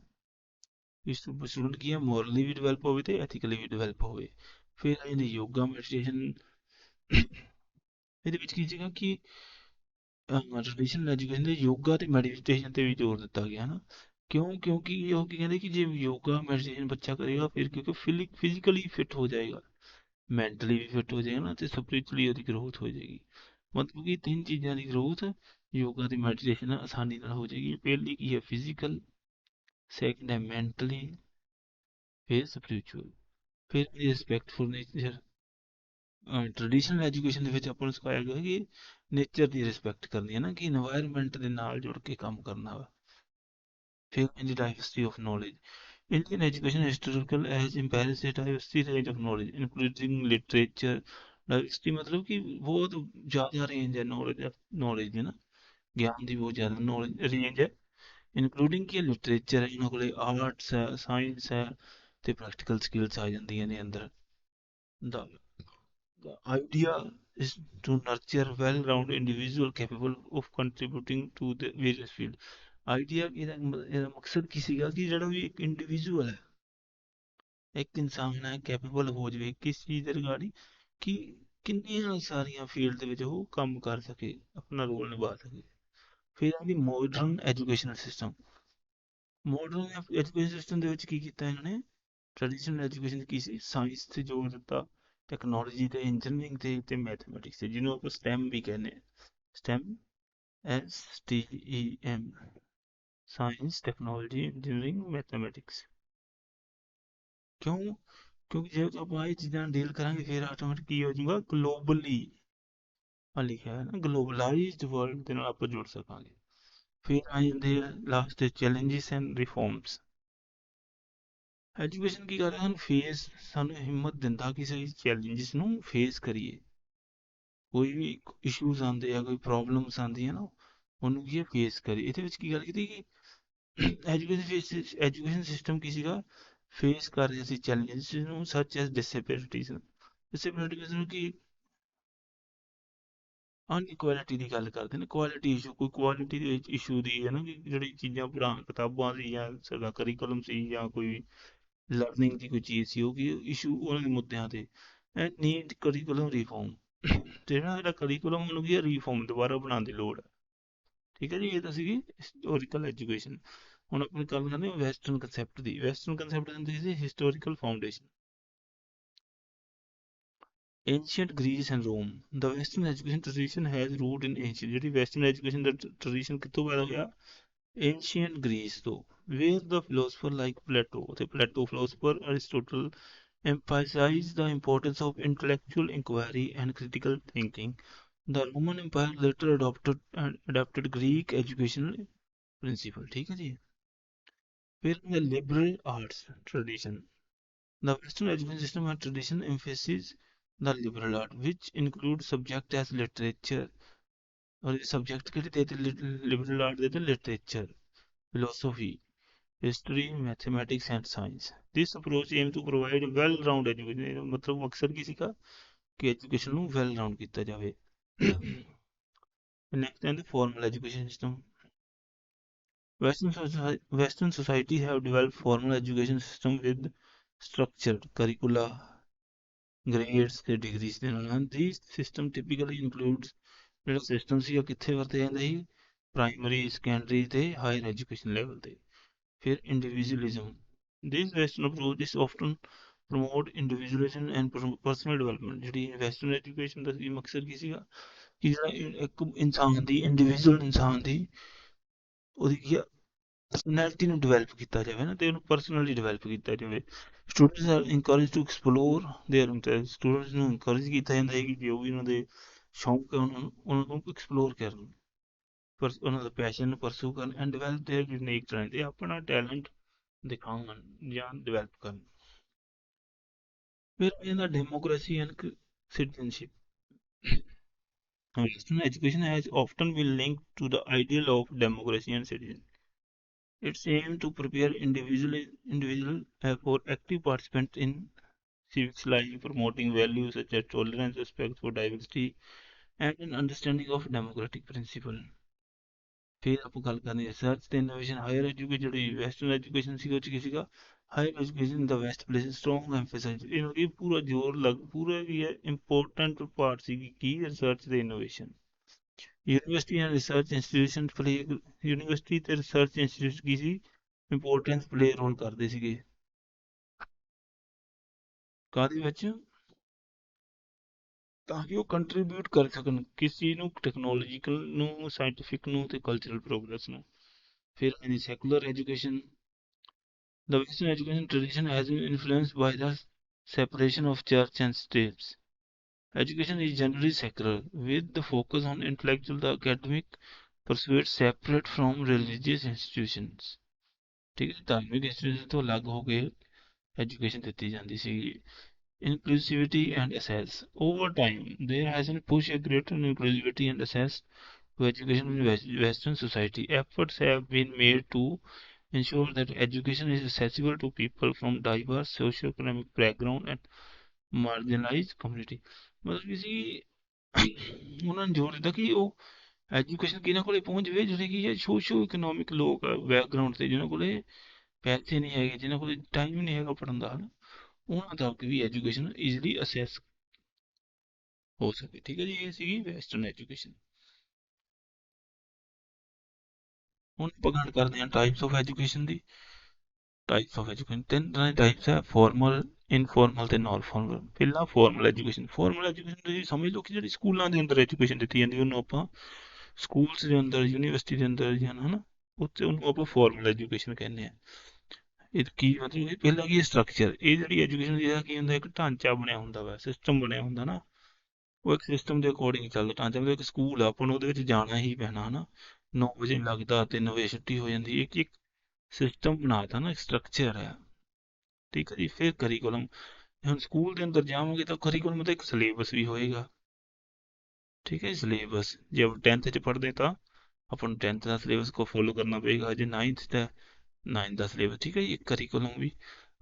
ਇਸ ਸਟੂਡੈਂਟ ਕੀ ਹੈ, ਮੋਰਲੀ ਵੀ ਡਿਵੈਲਪ ਹੋਵੇ ਤੇ ਐਥੀਕਲੀ ਵੀ ਡਿਵੈਲਪ ਹੋਵੇ। ਫਿਰ ਆ ਜਾਂਦੀ ਯੋਗਾ ਮੈਡੀਟੇਸ਼ਨ। ਇਹਦੇ ਵਿੱਚ ਕੀ ਸੀਗਾ ਕਿ ਟ੍ਰੈਡੀਸ਼ਨਲ ਐਜੂਕੇਸ਼ਨ ਦੇ ਯੋਗਾ ਤੇ ਮੈਡੀਟੇਸ਼ਨ ਤੇ ਵੀ ਜ਼ੋਰ ਦਿੱਤਾ ਗਿਆ ਨਾ। ਕਿਉਂਕਿ ਉਹ ਕੀ ਕਹਿੰਦੇ ਕਿ ਜੇ ਯੋਗਾ ਮੈਡੀਟੇਸ਼ਨ ਬੱਚਾ ਕਰੇਗਾ, ਫਿਰ ਕਿਉਂਕਿ ਫਿਜ਼ੀਕਲੀ ਫਿਟ ਹੋ ਜਾਏਗਾ, ਮੈਂਟਲੀ ਵੀ ਫਿਟ ਹੋ ਜਾਏਗਾ ਨਾ, ਤੇ ਸਪਿਰਿਚੁਅਲੀ ਉਹਦੀ ਗਰੋਥ ਹੋ ਜਾਏਗੀ। ਮਤਲਬ ਕਿ ਤਿੰਨ ਚੀਜ਼ਾਂ ਦੀ ਗਰੋਥ ਯੋਗਾ ਤੇ ਮੈਡੀਟੇਸ਼ਨ ਨਾਲ ਆਸਾਨੀ ਨਾਲ ਹੋ ਜਾਏਗੀ। ਪਹਿਲੀ ਕੀ ਹੈ ਫਿਜ਼ੀਕਲ, ਸੈਕਿੰਡ ਹੈ ਮੈਂਟਲੀ, ਫਿਰ ਸਪਿਰਿਚੁਅਲ। ਫਿਰ respect for nature. Traditional education ਦੇ ਵਿੱਚ ਆਪਾਂ ਨੂੰ ਸਿਖਾਇਆ ਗਿਆ ਕਿ ਨੇਚਰ ਦੀ ਰਿਸਪੈਕਟ ਕਰਨੀ ਹੈ ਨਾ, ਕਿ ਇਨਵਾਇਰਨਮੈਂਟ ਦੇ ਨਾਲ ਜੁੜ ਕੇ ਕੰਮ ਕਰਨਾ ਵਾ। ਫਿਰ diversity of knowledge. Indian education is historical as embraces a diversity range of knowledge, including literature। Diversity मतलब कि बहुत ज़्यादा रेंज है नॉलेज ਦੀ ਨਾ, ਗਿਆਨ ਦੀ ਬਹੁਤ ਜ਼ਿਆਦਾ ਨੌਲੇਜ ਰੇਂਜ ਹੈ। ਇਨਕਲੂਡਿੰਗ ਕੀ ਲਿਟਰੇਚਰ ਹੈ, ਇਹਨਾਂ ਕੋਲੇ ਆਰਟਸ ਹੈ, ਸਾਇੰਸ ਹੈ, ਤੇ ਪ੍ਰੈਕਟੀਕਲ ਸਕਿੱਲਸ ਆ ਜਾਂਦੀਆਂ ਨੇ ਅੰਦਰ। ਦਾ The idea is to nurture well-rounded individual capable of contributing to the various field। Idea ਇਹਦਾ ਮਕਸਦ ਕੀ ਸੀਗਾ ਕਿ ਜਿਹੜਾ ਵੀ ਇੱਕ ਇੰਡੀਵਿਜੂਅਲ ਹੈ, ਇੱਕ ਇਨਸਾਨ ਹੈ, ਕੈਪੇਬਲ ਹੋ ਜਾਵੇ ਕਿਸ ਚੀਜ਼ ਦੇ ਰਿਗਾਰਡਿੰਗ, ਕਿ ਕਿੰਨੀਆਂ ਸਾਰੀਆਂ ਫੀਲਡ ਦੇ ਵਿੱਚ ਉਹ ਕੰਮ ਕਰ ਸਕੇ, ਆਪਣਾ ਰੋਲ ਨਿਭਾ ਸਕੇ। ਫਿਰ ਆਉਂਦੀ modern educational system. Modern education system ਦੇ ਵਿੱਚ ਕੀ ਕੀਤਾ ਇਹਨਾਂ ਨੇ, ਟ੍ਰੈਡੀਸ਼ਨਲ ਐਜੂਕੇਸ਼ਨ ਕੀ ਸੀ, ਸਾਇੰਸ ਤੇ ਜ਼ੋਰ ਦਿੱਤਾ, ਟੈਕਨੋਲੋਜੀ ਤੇ, ਇੰਜੀਨੀਅਰਿੰਗ ਤੇ ਮੈਥਮੈਟਿਕਸ ਤੇ, ਜਿਹਨੂੰ ਆਪਾਂ ਸਟੈਮ ਵੀ ਕਹਿੰਦੇ ਹਾਂ। Stem, STEM, science, technology, engineering, mathematics. ਕਿਉਂ? ਕਿਉਂਕਿ ਜੇ ਆਪਾਂ ਇਹ ਚੀਜ਼ਾਂ ਡੀਲ ਕਰਾਂਗੇ, ਫਿਰ ਆਟੋਮੈਟਿਕ ਕੀ ਹੋ ਜਾਊਗਾ, ਗਲੋਬਲੀ ਲਿਖਿਆ ਹੈ ਨਾ, ਗਲੋਬਲਾਈਜ਼ਡ ਵਰਲਡ ਦੇ ਨਾਲ ਆਪਾਂ ਜੁੜ ਸਕਾਂਗੇ। ਫਿਰ ਆ ਜਾਂਦੇ ਆ ਲਾਸਟ ਤੇ ਚੈਲੰਜਿਸ ਐਂਡ ਰਿਫਾਰਮਸ। ਐਜੂਕੇਸ਼ਨ ਕੀ ਕਰਦਾ, ਸਾਨੂੰ ਹਿੰਮਤ ਦਿੰਦਾ ਕਿਸੇ ਚੈਲੰਜਿਸ ਨੂੰ ਫੇਸ ਕਰੀਏ। ਕੋਈ ਵੀ ਇਸ਼ੂਜ਼ ਆਉਂਦੇ ਆ, ਕੋਈ ਪ੍ਰੋਬਲਮਸ ਆਉਂਦੀਆਂ ਨਾ, ਉਹਨੂੰ ਕੀ ਫੇਸ ਕਰੀਏ। ਇਹਦੇ ਵਿੱਚ ਕੀ ਗੱਲ ਕੀਤੀ ਕਿ ਐਜੂਕੇਸ਼ਨ ਸਿਸਟਮ ਕੀ ਸੀਗਾ, ਫੇਸ ਕਰ ਰਿਹਾ ਸੀ ਚੈਲੰਜਿਸ ਨੂੰ, ਸੱਚ ਐਸ ਡਿਸੇਬਿਲਿਟੀਜ਼। ਡਿਸੇਬਿਲਿਟੀਜ਼ ਨੂੰ ਕੀ ਅਨਇਕੁਐਲਿਟੀ ਦੀ ਗੱਲ ਕਰਦੇ ਨੇ, ਕੁਆਲਿਟੀ ਇਸ਼ੂ, ਕੋਈ ਕੁਆਲਿਟੀ ਦੇ ਵਿੱਚ ਇਸ਼ੂ ਦੀ ਹੈ ਨਾ, ਕਿ ਜਿਹੜੀ ਚੀਜ਼ਾਂ ਪੜ੍ਹਾ ਕਿਤਾਬਾਂ ਸੀ ਜਾਂ ਸਾਡਾ ਕਰਿਕੂਲਮ ਸੀ ਜਾਂ ਕੋਈ ਲਰਨਿੰਗ ਦੀ ਕੋਈ ਚੀਜ਼ ਸੀ, ਉਹ ਕੀ ਇਸ਼ੂ ਉਹਨਾਂ ਦੇ ਮੁੱਦਿਆਂ ਤੇ ਨੀਡ ਕਰਿਕੂਲਮ ਰਿਫਾਰਮ। ਜਿਹੜਾ ਜਿਹੜਾ ਕਰਿਕੂਲਮ ਉਹਨੂੰ ਕੀ ਰੀਫਾਰਮ ਦੁਬਾਰਾ ਬਣਾਉਣ ਦੀ ਲੋੜ ਹੈ। ਠੀਕ ਹੈ ਜੀ, ਇਹ ਤਾਂ ਸੀਗੀ ਹਿਸਟੋਰੀਕਲ ਐਜੂਕੇਸ਼ਨ। ਹੁਣ ਆਪਾਂ ਗੱਲ ਕਰਦੇ ਹਾਂ ਵੈਸਟਰਨ ਕੰਸੈਪਟ ਦੀ। ਵੈਸਟਰਨ ਕੰਸੈਪਟ ਹੁੰਦੀ ਸੀ historical foundation. Ancient Greece and Rome. The Western education tradition has root in ancient, ਜਿਹੜੀ Western education ਦਾ tradition ਕਿੱਥੋਂ ਪੈਦਾ ਹੋਇਆ? Ancient Greece ਤੋਂ, where the philosopher like Plato, ਤੇ Plato philosopher Aristotle emphasize the importance of intellectual inquiry and critical thinking. The Roman Empire later adopted Greek educational principle। ठीक है जी। फिर the liberal arts tradition. The Western education system and tradition emphasizes the liberal art, which includes subject as literature। और subject के देते liberal art देते literature, philosophy, history, mathematics and science। This approach aims to provide a well-rounded education। मतलब मकसद किसी का कि education ਨੂੰ well round ਕੀਤਾ ਜਾਵੇ। Next is the formal education system। Western society have developed formal education system with structured curricula, grades ਤੇ degrees ਦੇ ਨਾਲ ਹਨ। These system typically includes, ਜਿਹੜਾ ਸਿਸਟਮ ਸੀ ਉਹ ਕਿੱਥੇ ਵਰਤੇ ਜਾਂਦੇ ਸੀ? ਪ੍ਰਾਇਮਰੀ, ਸੈਕੰਡਰੀ ਤੇ ਹਾਇਰ ਐਜੂਕੇਸ਼ਨ ਲੈਵਲ ਤੇ। ਫਿਰ ਇੰਡੀਵਿਜੂਅਲਿਜ਼ਮ। This western approach is often promote individualism and personal development। ਜਿਹੜੀ ਵੈਸਟਰਨ ਐਜੂਕੇਸ਼ਨ ਦਾ ਸੀ ਮਕਸਦ ਕੀ ਸੀਗਾ ਕਿ ਜਿਹੜਾ ਇੱਕ ਇਨਸਾਨ ਦੀ ਇੰਡੀਵਿਜੂਅਲ ਇਨਸਾਨ ਦੀ ਉਹਦੀ ਕੀ ਪਰਸਨੈਲਿਟੀ ਨੂੰ ਡਿਵੈਲਪ ਕੀਤਾ ਜਾਵੇ ਨਾ, ਤੇ ਉਹਨੂੰ ਪਰਸਨਲੀ ਡਿਵੈਲਪ ਕੀਤਾ ਜਾਵੇ। Students are encourage to explore their interest. Students ਨੂੰ ਇਨਕਰੇਜ ਕੀਤਾ ਜਾਂਦਾ ਹੈ ਕਿ ਜੋ ਵੀ ਉਹਨਾਂ ਦੇ ਸ਼ੌਂਕ ਹੈ ਉਹਨਾਂ ਨੂੰ ਐਕਸਪਲੋਰ ਕਰਨ, ਪਰ ਉਹਨਾਂ ਦਾ ਪੈਸ਼ਨ ਨੂੰ ਪਰਸੂ ਕਰਨ and develop there unique talent. ਇਹ ਆਪਣਾ ਟੈਲੈਂਟ ਦਿਖਾਉਣ ਜਾਂ ਡਿਵੈਲਪ ਕਰਨ। ਫਿਰ ਆ ਜਾਂਦਾ democracy and citizenship. Western education has often been linked to the ideal of democracy and citizenship. Its aim to prepare individual for active participant in civic life, promoting values such as tolerance, respect for diversity, and an understanding of democratic principle। फिर आप गल करनी research ਤੇ innovation. Higher education ਜਿਹੜੀ western education ਸੀ ਉਹ ਚ ਕੀ ਸੀਗਾ? Higher education ਦਾ West place strong ਐਮਫੇਸਾਈਜ਼। ਇਹ ਪੂਰਾ ਜ਼ੋਰ ਪੂਰਾ ਕੀ ਹੈ ਇੰਪੋਰਟੈਂਟ ਪਾਰਟ ਸੀਗੀ ਕੀ ਰਿਸਰਚ ਤੇ innovation. University and research institution play. University ਤੇ ਰਿਸਰਚ ਇੰਸਟੀਟਿਊਟ ਕੀ ਸੀ? ਇੰਪੋਰਟੈਂਸ ਪਲੇ ਰੋਲ ਕਰਦੇ ਸੀਗੇ। ਕਾਹਦੇ ਵਿੱਚ? ਤਾਂ ਕਿ ਉਹ ਕੰਟਰੀਬਿਊਟ ਕਰ ਸਕਣ ਕਿਸ ਚੀਜ਼ ਨੂੰ? ਟੈਕਨੋਲੋਜੀਕਲ ਨੂੰ, ਸਾਇੰਟੀਫਿਕ ਨੂੰ ਤੇ ਕਲਚਰਲ ਪ੍ਰੋਗਰੈਸ ਨੂੰ। ਫਿਰ ਇਹਦੀ secular education. The Western education tradition has been influenced by the separation of church and states। Education is generally secular, with the focus on intellectual, the academic pursuits separate from religious institutions। ठीक है, धार्मिक institution ਤੋਂ ਅਲੱਗ ਹੋ ਕੇ education ਦਿੱਤੀ ਜਾਂਦੀ ਸੀ। Inclusivity and access। Over time, there has been push a greater inclusivity and access to education in Western society। Efforts have been made to ensure that education is accessible to people from diverse socio-economic background and marginalized community। ਮਤਲਬ ਕਿ ਸੀ ਉਹਨਾਂ ਨੇ ਜ਼ੋਰ ਦਿੱਤਾ ਕਿ ਉਹ education ਕਿਹਨਾਂ ਕੋਲੇ ਪਹੁੰਚ ਜਾਵੇ ਜਿਹੜੇ ਕੀ ਹੈ ਸੋਸ਼ੋ ਇਕਨੋਮਿਕ ਲੋਕ ਬੈਕਗਰਾਊਂਡ ਤੇ, ਜਿਨ੍ਹਾਂ ਕੋਲੇ ਪੈਸੇ ਨਹੀਂ ਹੈਗੇ, ਜਿਨ੍ਹਾਂ ਕੋਲੇ ਟਾਈਮ ਨਹੀਂ ਹੈਗਾ ਪੜ੍ਹਨ ਦਾ, ਹਨ ਉਹਨਾਂ ਤੱਕ ਵੀ ਐਜੂਕੇਸ਼ਨ ਈਜ਼ੀਲੀ ਅਸੈਸ ਹੋ ਸਕੇ। ਠੀਕ ਹੈ ਜੀ, ਇਹ ਸੀਗੀ ਵੈਸਟਰਨ ਐਜੂਕੇਸ਼ਨ। ਹੁਣ ਆਪਾਂ ਗੱਲ ਕਰਦੇ ਹਾਂ types of education the. Types of education ਤਿੰਨ ਤਰ੍ਹਾਂ ਦੇ ਟਾਈਪਸ ਹੈ: ਫਾਰਮਲ, ਇਨਫੋਰਮਲ ਤੇ ਨਾਨ ਫਾਰਮਲ। ਪਹਿਲਾਂ ਫਾਰਮਲ ਐਜੂਕੇਸ਼ਨ। ਫਾਰਮਲ ਐਜੂਕੇਸ਼ਨ ਤੁਸੀਂ ਸਮਝ ਲਓ ਕਿ ਜਿਹੜੀ ਸਕੂਲਾਂ ਦੇ ਅੰਦਰ ਐਜੂਕੇਸ਼ਨ ਦਿੱਤੀ ਜਾਂਦੀ ਉਹਨੂੰ ਆਪਾਂ ਸਕੂਲਸ ਦੇ ਅੰਦਰ, ਯੂਨੀਵਰਸਿਟੀ ਦੇ ਅੰਦਰ ਜਾਂ ਹੈ ਨਾ, ਉੱਥੇ ਉਹਨੂੰ ਆਪਾਂ ਫਾਰਮਲ ਐਜੂਕੇਸ਼ਨ ਕਹਿੰਦੇ ਹਾਂ। ਇਹ ਕੀ ਮਤਲਬ ਕਿ ਪਹਿਲਾਂ ਕੀ ਸਟਰਕਚਰ, ਇਹ ਜਿਹੜੀ ਐਜੂਕੇਸ਼ਨ ਇਹਦਾ ਕੀ ਹੁੰਦਾ, ਇੱਕ ਢਾਂਚਾ ਬਣਿਆ ਹੁੰਦਾ ਵਾ, ਸਿਸਟਮ ਬਣਿਆ ਹੁੰਦਾ ਨਾ, ਉਹ ਇੱਕ ਸਿਸਟਮ ਦੇ ਅਕੋਰਡਿੰਗ ਚੱਲਦਾ ਢਾਂਚਾ। ਮਤਲਬ ਇੱਕ ਸਕੂਲ ਆ, ਆਪਾਂ ਨੂੰ ਉਹਦੇ ਵਿੱਚ ਜਾਣਾ ਹੀ ਪੈਣਾ, ਹੈ ਨਾ, 9 ਵਜੇ ਲੱਗਦਾ 3 ਵਜੇ ਛੁੱਟੀ ਹੋ ਜਾਂਦੀ। ਇੱਕ ਸਿਸਟਮ ਬਣਾਤਾ ਨਾ, ਇੱਕ ਸਟਰਕਚਰ ਹੈ। ਠੀਕ ਹੈ ਜੀ। ਫਿਰ ਕਰੀਕੁਲਮ। ਹੁਣ ਸਕੂਲ ਦੇ ਅੰਦਰ ਜਾਵਾਂਗੇ ਤਾਂ ਕਰੀਕੁਲਮ ਦਾ ਇੱਕ ਸਿਲੇਬਸ ਵੀ ਹੋਏਗਾ। ਠੀਕ ਹੈ ਜੀ, ਸਿਲੇਬਸ ਜੇ ਆਪਾਂ 10th 'ਚ ਪੜ੍ਹਦੇ ਤਾਂ ਆਪਾਂ ਨੂੰ 10th ਦਾ ਸਿਲੇਬਸ ਕੋ ਫੋਲੋ ਕਰਨਾ ਪਏਗਾ। ਜੇ 9th ਦਾ ਸਿਲੇਬਸ। ਠੀਕ ਹੈ ਜੀ, ਇੱਕ ਕਰੀਕੁਲਮ ਵੀ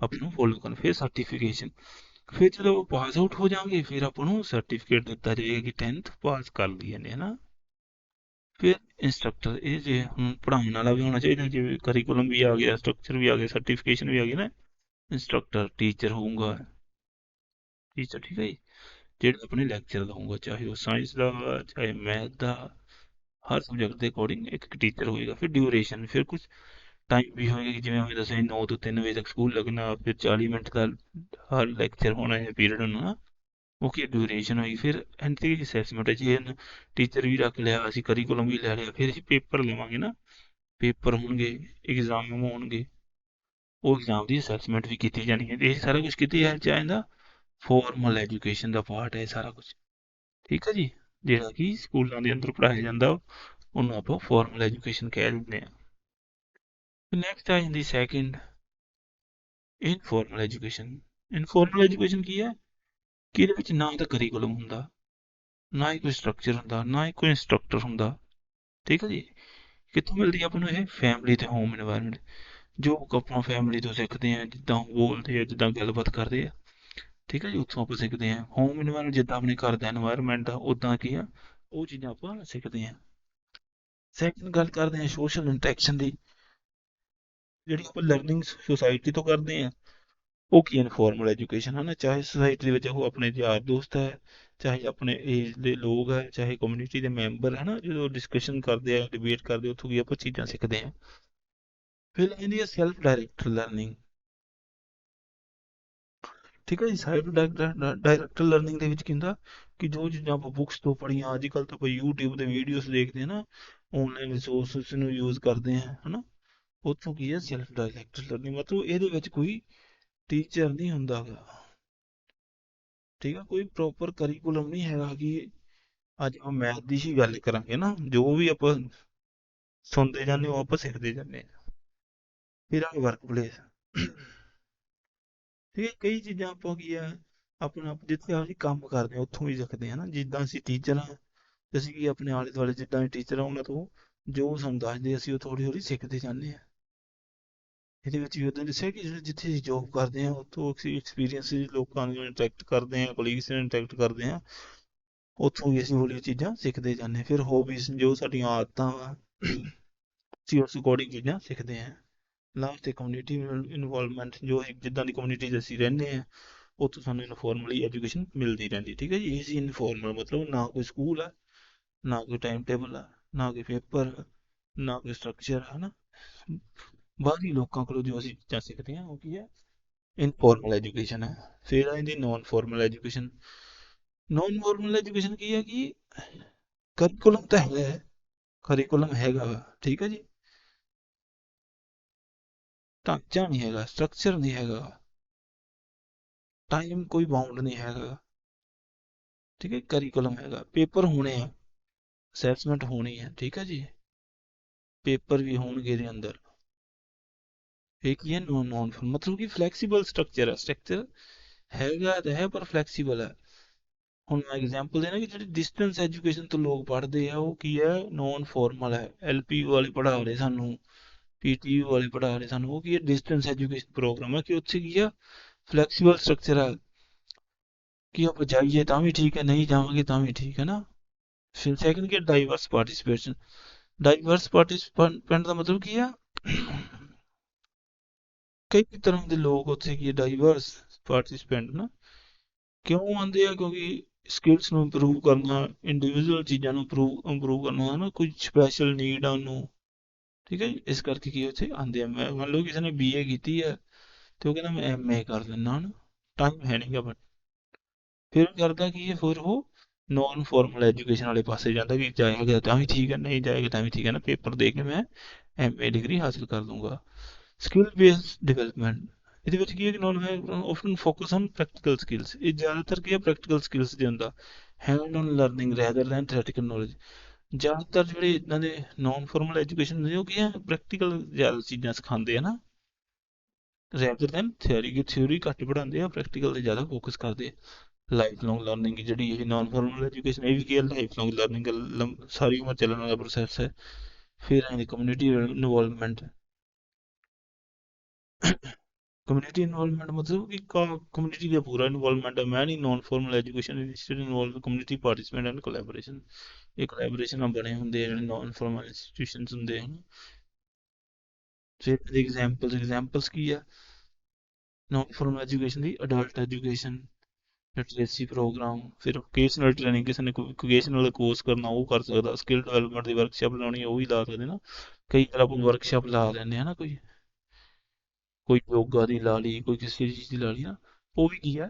ਆਪਾਂ ਨੂੰ ਫੋਲੋ ਕਰਨਾ। ਫਿਰ ਸਰਟੀਫਿਕੇਸ਼ਨ। ਫਿਰ ਜਦੋਂ ਪਾਸ ਆਊਟ ਹੋ ਜਾਵਾਂਗੇ ਫਿਰ ਆਪਾਂ ਨੂੰ ਸਰਟੀਫਿਕੇਟ ਦਿੱਤਾ ਜਾਏਗਾ ਕਿ 10th ਪਾਸ ਕਰ ਲਈ ਇਹਨੇ, ਹੈ ਨਾ। ਫਿਰ ਇੰਸਟ੍ਰਕਟਰ, ਇਹ ਜੇ ਹੁਣ ਪੜ੍ਹਾਉਣ ਵਾਲਾ ਵੀ ਹੋਣਾ ਚਾਹੀਦਾ, ਜਿਵੇਂ ਕਰਿਕੂਲਮ ਵੀ ਆ ਗਿਆ, ਸਟਰਕਚਰ ਵੀ ਆ ਗਿਆ, ਸਰਟੀਫਿਕੇਸ਼ਨ ਵੀ ਆ ਗਈ ਨਾ। ਇੰਸਟ੍ਰਕਟਰ ਟੀਚਰ ਹੋਊਗਾ, ਟੀਚਰ, ਠੀਕ ਹੈ ਜੀ, ਜਿਹੜਾ ਆਪਣੇ ਲੈਕਚਰ ਦਊਗਾ, ਚਾਹੇ ਉਹ ਸਾਇੰਸ ਦਾ ਚਾਹੇ ਮੈਥ ਦਾ, ਹਰ ਸਬਜੈਕਟ ਦੇ ਅਕੋਰਡਿੰਗ ਇੱਕ ਟੀਚਰ ਹੋਏਗਾ। ਫਿਰ ਡਿਊਰੇਸ਼ਨ, ਫਿਰ ਕੁਝ ਟਾਈਮ ਵੀ ਹੋਏਗਾ ਕਿ ਜਿਵੇਂ ਮੈਂ ਦੱਸਿਆ 9 ਤੋਂ 3 ਵਜੇ ਤੱਕ ਸਕੂਲ ਲੱਗਣਾ, ਫਿਰ 40 ਮਿੰਟ ਦਾ ਹਰ ਲੈਕਚਰ ਹੋਣਾ ਹੈ, ਪੀਰੀਅਡ ਹੋਣਾ, ਉਹ ਕੀ ਡਿਊਰੇਸ਼ਨ ਹੋਈ। ਫਿਰ ਐਂਡ ਤੇ ਅਸੈਸਮੈਂਟ ਹੈ, ਜੇ ਟੀਚਰ ਵੀ ਰੱਖ ਲਿਆ, ਅਸੀਂ ਕਰਿਕੂਲਮ ਵੀ ਲੈ ਲਿਆ, ਫਿਰ ਅਸੀਂ ਪੇਪਰ ਲਵਾਂਗੇ ਨਾ, ਪੇਪਰ ਹੋਣਗੇ, ਐਗਜ਼ਾਮ ਹੋਣਗੇ, ਉਹ ਐਗਜ਼ਾਮ ਦੀ ਅਸੈਸਮੈਂਟ ਵੀ ਕੀਤੀ ਜਾਣੀ ਹੈ। ਇਹ ਸਾਰਾ ਕੁਝ ਕਿਤੇ ਹੈ ਚਾਹੀਦਾ, ਫਾਰਮਲ ਐਜੂਕੇਸ਼ਨ ਦਾ ਪਾਰਟ ਹੈ ਸਾਰਾ ਕੁਝ, ਠੀਕ ਹੈ ਜੀ। ਜਿਹੜਾ ਕਿ ਸਕੂਲਾਂ ਦੇ ਅੰਦਰ ਪੜ੍ਹਾਇਆ ਜਾਂਦਾ ਉਹਨੂੰ ਆਪਾਂ ਫਾਰਮਲ ਐਜੂਕੇਸ਼ਨ ਕਹਿ ਦਿੰਦੇ ਹਾਂ। ਨੈਕਸਟ ਆ ਜਾਂਦੀ second, informal education. Informal education ਕੀ ਹੈ ਕਿ ਇਹਦੇ ਵਿੱਚ ਨਾ ਤਾਂ ਕਰਿਕੂਲਮ ਹੁੰਦਾ, ਨਾ ਹੀ ਕੋਈ ਸਟਰਕਚਰ ਹੁੰਦਾ, ਨਾ ਹੀ ਕੋਈ ਇੰਸਟ੍ਰਕਟਰ ਹੁੰਦਾ, ਠੀਕ ਹੈ ਜੀ। ਕਿੱਥੋਂ ਮਿਲਦੀ ਆਪਾਂ ਨੂੰ ਇਹ? ਫੈਮਿਲੀ ਤੇ ਹੋਮ ਇਨਵਾਇਰਨਮੈਂਟ, ਜੋ ਆਪਾਂ ਫੈਮਿਲੀ ਤੋਂ ਸਿੱਖਦੇ ਹਾਂ, ਜਿੱਦਾਂ ਉਹ ਬੋਲਦੇ ਆ, ਜਿੱਦਾਂ ਗੱਲਬਾਤ ਕਰਦੇ ਆ, ਠੀਕ ਹੈ ਜੀ, ਉੱਥੋਂ ਆਪਾਂ ਸਿੱਖਦੇ ਹਾਂ। ਹੋਮ ਇਨਵਾਇਰਨਮੈਂਟ ਜਿੱਦਾਂ ਆਪਣੇ ਘਰ ਦਾ ਇਨਵਾਇਰਨਮੈਂਟ ਆ, ਉੱਦਾਂ ਕੀ ਆ, ਉਹ ਚੀਜ਼ਾਂ ਆਪਾਂ ਸਿੱਖਦੇ ਹਾਂ। ਸੈਕਿੰਡ ਗੱਲ ਕਰਦੇ ਹਾਂ ਸੋਸ਼ਲ ਇੰਟਰੈਕਸ਼ਨ ਦੀ, ਜਿਹੜੀ ਆਪਾਂ ਲਰਨਿੰਗ ਸੁਸਾਇਟੀ ਤੋਂ ਕਰਦੇ ਹਾਂ, ਉਹ ਕੀ ਇਨਫੋਰਮਲ ਐਜੂਕੇਸ਼ਨ ਹੈ ਨਾ। ਚਾਹੇ ਸੁਸਾਇਟੀ ਦੇ ਵਿੱਚ ਉਹ ਆਪਣੇ ਯਾਰ ਦੋਸਤ ਹੈ, ਚਾਹੇ ਆਪਣੇ ਏਜ ਦੇ ਲੋਕ ਹੈ, ਚਾਹੇ ਕਮਿਊਨਿਟੀ ਦੇ ਮੈਂਬਰ ਹੈ ਨਾ, ਜਦੋਂ ਡਿਸਕਸ਼ਨ ਕਰਦੇ ਆ, ਡਿਬੇਟ ਕਰਦੇ, ਉੱਥੋਂ ਵੀ ਆਪਾਂ ਚੀਜ਼ਾਂ ਸਿੱਖਦੇ ਹਾਂ। ਫਿਰ ਇਹਦੀ ਹੈ ਸੈਲਫ ਡਾਇਰੈਕਟਡ ਲਰਨਿੰਗ, ਠੀਕ ਹੈ ਜੀ। ਸੈਲਫ ਡਾਇਰੈਕਟਡ ਲਰਨਿੰਗ ਦੇ ਵਿੱਚ ਕੀ ਹੁੰਦਾ ਕਿ ਜੋ ਚੀਜ਼ਾਂ ਆਪਾਂ ਬੁੱਕਸ ਤੋਂ ਪੜ੍ਹੀਆਂ, ਅੱਜ ਕੱਲ੍ਹ ਤਾਂ ਆਪਾਂ YouTube ਤੇ ਵੀਡੀਓਜ਼ ਦੇਖਦੇ ਹਾਂ ਨਾ, ਆਨਲਾਈਨ ਰਿਸੋਰਸਿਸ ਨੂੰ ਯੂਜ਼ ਕਰਦੇ ਹਾਂ, ਹੈ ਨਾ, ਉੱਥੋਂ ਕੀ ਹੈ ਸੈਲਫ ਡਾਇਰੈਕਟਡ ਲਰਨਿੰਗ, ਮਤਲਬ ਇਹਦੇ ਵਿੱਚ ਕੋਈ ਟੀਚਰ ਨਹੀਂ ਹੁੰਦਾ ਗਾ, ਠੀਕ ਆ, ਕੋਈ ਪ੍ਰੋਪਰ ਕਰਿਕੂਲਮ ਨਹੀਂ ਹੈਗਾ ਕਿ ਅੱਜ ਆਪਾਂ ਮੈਥ ਦੀ ਹੀ ਗੱਲ ਕਰਾਂਗੇ ਨਾ, ਜੋ ਵੀ ਆਪਾਂ ਸੁਣਦੇ ਜਾਂਦੇ ਉਹ ਆਪਾਂ ਸਿੱਖਦੇ ਜਾਂਦੇ ਹਾਂ। ਫਿਰ ਆ ਵਰਕ ਪਲੇਸ, ਠੀਕ ਹੈ, ਕਈ ਚੀਜ਼ਾਂ ਆਪਾਂ ਕੀ ਆ ਆਪਣਾ ਜਿੱਥੇ ਅਸੀਂ ਕੰਮ ਕਰਦੇ ਹਾਂ ਉੱਥੋਂ ਵੀ ਸਿੱਖਦੇ ਹਾਂ ਨਾ। ਜਿੱਦਾਂ ਅਸੀਂ ਟੀਚਰ ਹਾਂ, ਤੇ ਅਸੀਂ ਕੀ ਆਪਣੇ ਆਲੇ ਦੁਆਲੇ ਜਿੱਦਾਂ ਵੀ ਟੀਚਰ ਆ ਉਹਨਾਂ ਤੋਂ ਜੋ ਸਾਨੂੰ ਦੱਸਦੇ ਅਸੀਂ ਉਹ ਥੋੜ੍ਹੀ ਥੋੜ੍ਹੀ ਸਿੱਖਦੇ ਜਾਂਦੇ ਹਾਂ। ਇਹਦੇ ਵਿੱਚ ਵੀ ਉਹਦਾਂ ਦੱਸਿਆ ਕਿ ਜਿੱਥੇ ਅਸੀਂ ਜੋਬ ਕਰਦੇ ਹਾਂ ਉੱਥੋਂ ਅਸੀਂ ਐਕਸਪੀਰੀਅੰਸ ਲੋਕਾਂ ਨਾਲ ਇੰਟਰੈਕਟ ਕਰਦੇ ਹਾਂ, ਕੋਲੀਗਸ ਨਾਲ ਇੰਟਰੈਕਟ ਕਰਦੇ ਹਾਂ, ਉੱਥੋਂ ਵੀ ਅਸੀਂ ਹੌਲੀ ਚੀਜ਼ਾਂ ਸਿੱਖਦੇ ਜਾਂਦੇ ਹਾਂ। ਫਿਰ ਹੋਬੀਜ਼, ਜੋ ਸਾਡੀਆਂ ਆਦਤਾਂ ਵਾ, ਅਸੀਂ ਉਸ ਅਕੋਰਡਿੰਗ ਚੀਜ਼ਾਂ ਸਿੱਖਦੇ ਹਾਂ। ਲਾਸਟ ਤੇ ਕਮਿਊਨਿਟੀ ਇਨਵੋਲਵਮੈਂਟ, ਜੋ ਜਿੱਦਾਂ ਦੀ ਕਮਿਊਨਿਟੀ 'ਚ ਅਸੀਂ ਰਹਿੰਦੇ ਹਾਂ ਉੱਥੋਂ ਸਾਨੂੰ ਇਨਫੋਰਮਲੀ ਐਜੂਕੇਸ਼ਨ ਮਿਲਦੀ ਰਹਿੰਦੀ, ਠੀਕ ਹੈ ਜੀ। ਇਹ ਸੀ ਇਨਫੋਰਮਲ, ਮਤਲਬ ਨਾ ਕੋਈ ਸਕੂਲ ਆ, ਨਾ ਕੋਈ ਟਾਈਮ ਟੇਬਲ ਆ, ਨਾ ਕੋਈ ਪੇਪਰ, ਨਾ ਕੋਈ ਸਟਰਕਚਰ ਹੈ ਨਾ, ਬਾਹਰੀ ਲੋਕਾਂ ਕੋਲੋਂ ਜੋ ਅਸੀਂ ਚੀਜ਼ਾਂ ਸਿੱਖਦੇ ਹਾਂ ਉਹ ਕੀ ਹੈ, ਇਨਫੋਰਮਲ ਐਜੂਕੇਸ਼ਨ ਹੈ। ਫਿਰ ਆ ਜਾਂਦੀ non formal education. Non formal education ਕੀ ਹੈ ਕਿ ਕਰਿਕੂਲਮ ਤਾਂ ਹੈ, ਕਰਿਕੂਲਮ ਹੈਗਾ ਵਾ, ਠੀਕ ਹੈ ਜੀ, ਢਾਂਚਾ ਨਹੀਂ ਹੈਗਾ, ਸਟਰਕਚਰ ਨਹੀਂ ਹੈਗਾ, ਟਾਈਮ ਕੋਈ ਬਾਉਂਡ ਨਹੀਂ ਹੈਗਾ, ਠੀਕ ਹੈ। ਕਰਿਕੂਲਮ ਹੈਗਾ, ਪੇਪਰ ਹੋਣੇ ਆ, ਅਸੈਸਮੈਂਟ ਹੋਣੀ ਹੈ, ਠੀਕ ਹੈ ਜੀ, ਪੇਪਰ ਵੀ ਹੋਣਗੇ ਇਹਦੇ ਅੰਦਰ। ਇਹ ਕੀ ਹੈ, ਨੋਨ ਮਤਲਬ ਕਿ ਫਲੈਕਸੀਬਲ ਸਟਰਕਚਰ ਹੈ, ਸਟਰਕਚਰ ਹੈਗਾ ਤਾਂ ਹੈ ਪਰ ਫਲੈਕਸੀਬਲ ਹੈ। ਹੁਣ ਮੈਂ ਐਗਜ਼ਾਮਪਲ ਦੇਣਾ ਕਿ ਜਿਹੜੀ ਡਿਸਟੈਂਸ ਐਜੂਕੇਸ਼ਨ ਤੋਂ ਲੋਕ ਪੜ੍ਹਦੇ ਆ ਉਹ ਕੀ ਹੈ, ਨੋਨ ਫਾਰਮਲ ਹੈ। ਐਲਪੀਯੂ ਵਾਲੇ ਪੜ੍ਹਾ ਰਹੇ ਸਾਨੂੰ, ਪੀਟੀਯੂ ਵਾਲੇ ਪੜ੍ਹਾ ਰਹੇ ਸਾਨੂੰ, ਉਹ ਕੀ ਹੈ ਡਿਸਟੈਂਸ ਐਜੂਕੇਸ਼ਨ ਪ੍ਰੋਗਰਾਮ ਹੈ, ਕਿ ਉੱਥੇ ਕੀ ਆ ਫਲੈਕਸੀਬਲ ਸਟਰਕਚਰ ਹੈ, ਕਿ ਆਪਾਂ ਜਾਈਏ ਤਾਂ ਵੀ ਠੀਕ ਹੈ, ਨਹੀਂ ਜਾਵਾਂਗੇ ਤਾਂ ਵੀ ਠੀਕ ਹੈ ਨਾ। ਫਿਰ ਸੈਕਿੰਡ ਕੀ ਡਾਈਵਰਸ ਪਾਰਟੀਸਪੇਸ਼ਨ, ਡਾਈਵਰਸ ਪਾਰਟੀਸਪੈਂਟ ਦਾ ਮਤਲਬ ਕੀ ਆ, ਕਈ ਤਰ੍ਹਾਂ ਦੇ ਲੋਕ ਉੱਥੇ ਕੀ ਡਾਈਵਰਸ ਪਾਰਟੀਸਪੈਂਟ ਨਾ ਕਿਉਂ ਆਉਂਦੇ ਆ, ਕਿਉਂਕਿ ਸਕਿੱਲਸ ਨੂੰ ਇੰਪਰੂਵ ਕਰਨਾ, ਇੰਡੀਵਿਜੂਅਲ ਚੀਜ਼ਾਂ ਨੂੰ ਇੰਪਰੂਵ ਕਰਨਾ ਹੈ ਨਾ, ਕੋਈ ਸਪੈਸ਼ਲ ਨੀਡ ਆ ਉਹਨੂੰ, ਠੀਕ ਹੈ ਜੀ, ਇਸ ਕਰਕੇ ਕੀ ਉੱਥੇ ਆਉਂਦੇ ਆ। ਮੈਂ ਮੰਨ ਲਓ ਕਿਸੇ ਨੇ ਬੀਏ ਕੀਤੀ ਹੈ ਤੇ ਉਹ ਕਹਿੰਦਾ ਮੈਂ ਐਮਏ ਕਰ ਲੈਂਦਾ ਹਨ, ਟਾਈਮ ਹੈ ਨਹੀਂਗਾ, ਬਟ ਫਿਰ ਕਰਦਾ ਕੀ ਹੈ, ਫਿਰ ਉਹ ਨੋਨ ਫਾਰਮਲ ਐਜੂਕੇਸ਼ਨ ਵਾਲੇ ਪਾਸੇ ਜਾਂਦਾ ਕਿ ਜਾਏਗਾ ਤਾਂ ਵੀ ਠੀਕ ਹੈ, ਨਹੀਂ ਜਾਏਗਾ ਤਾਂ ਵੀ ਠੀਕ ਹੈ ਨਾ, ਪੇਪਰ ਦੇ ਕੇ ਮੈਂ ਐਮਏ ਡਿਗਰੀ ਹਾਸਿਲ ਕਰ ਲੂੰਗਾ। ਸਕਿੱਲ ਬੇਸਡ ਡਿਵੈਲਪਮੈਂਟ, ਇਹਦੇ ਵਿੱਚ ਕੀ ਹੈ ਕਿ non often focus on practical skills, ਇਹ ਜ਼ਿਆਦਾਤਰ ਕੀ ਹੈ ਪ੍ਰੈਕਟੀਕਲ ਸਕਿੱਲਸ ਦੇ ਹੁੰਦਾ, hand on learning rather than theoretical knowledge. ਜ਼ਿਆਦਾਤਰ ਜਿਹੜੇ ਇੱਦਾਂ ਦੇ ਨੋਨ ਫਾਰਮਲ ਐਜੂਕੇਸ਼ਨ ਹੁੰਦੇ ਉਹ ਕੀ ਹੈ ਪ੍ਰੈਕਟੀਕਲ ਜ਼ਿਆਦਾ ਚੀਜ਼ਾਂ ਸਿਖਾਉਂਦੇ ਆ ਨਾ, ਰੈਦਰ ਦੈਨ ਥਿਓਰੀ, ਕਿ ਥਿਓਰੀ ਘੱਟ ਪੜ੍ਹਾਉਂਦੇ ਆ, ਪ੍ਰੈਕਟੀਕਲ 'ਤੇ ਜ਼ਿਆਦਾ ਫੋਕਸ ਕਰਦੇ ਆ। ਲਾਈਫ ਲੌਂਗ ਲਰਨਿੰਗ ਜਿਹੜੀ ਇਹ ਨੋਨ ਫਾਰਮਲ ਐਜੂਕੇਸ਼ਨ, ਇਹ ਵੀ ਕੀ ਹੈ ਲਾਈਫ ਲੌਂਗ ਲਰਨਿੰਗ, ਸਾਰੀ ਉਮਰ ਚੱਲਣ ਵਾਲਾ ਪ੍ਰੋਸੈਸ ਹੈ। ਫਿਰ ਆਉਂਦੀ ਕਮਿਊਨਿਟੀ ਇਨਵੋਲਵਮੈਂਟ, ਕਮਿਊਨਿਟੀ ਇਨਵੋਲਵਮੈਂਟ ਮਤਲਬ ਕਿ ਕਮਿਊਨਿਟੀ ਦਾ ਪੂਰਾ ਇਨਵੋਲਵਮੈਂਟ ਹੈ। ਮੈਂ ਨਹੀਂ non formal education institute involve community participate and collaboration. ਇਹ ਕੋਲੈਬੋਰੇਸ਼ਨ ਨਾਲ ਬਣੇ ਹੁੰਦੇ ਆ ਜਿਹੜੇ ਨॉन ਫਾਰਮਲ ਇੰਸਟੀਟਿਊਸ਼ਨਸ ਹੁੰਦੇ ਹਨ। ਫਿਰ ਇਹਦੇ ਐਗਜ਼ਾਮਪਲਸ ਕੀ ਆ? ਨॉन ਫਾਰਮਲ ਐਜੂਕੇਸ਼ਨ ਦੀ ਅਡਲਟ ਐਜੂਕੇਸ਼ਨ, ਲਿਟਰੇਸੀ ਪ੍ਰੋਗਰਾਮ, ਫਿਰ ਵੋਕੇਸ਼ਨਲ ਟ੍ਰੇਨਿੰਗ, ਕਿਸੇ ਨੇ ਕੋਈ ਵੋਕੇਸ਼ਨਲ ਕੋਰਸ ਕਰਨਾ ਉਹ ਕਰ ਸਕਦਾ, ਸਕਿੱਲ ਡਿਵੈਲਪਮੈਂਟ ਦੀ ਵਰਕਸ਼ਾਪ ਲਾਉਣੀ ਉਹ ਵੀ ਲਾ ਸਕਦੇ ਨਾ। ਕਈ ਵਾਰ ਆਪਾਂ ਵਰਕਸ਼ਾਪ ਲਾ ਲੈਂਦੇ ਹਾਂ ਨਾ, ਕੋਈ ਯੋਗਾ ਦੀ ਲਾ ਲਈ, ਕੋਈ ਕਿਸੇ ਚੀਜ਼ ਦੀ ਲਾ ਲਈ ਨਾ, ਉਹ ਵੀ ਕੀ ਹੈ?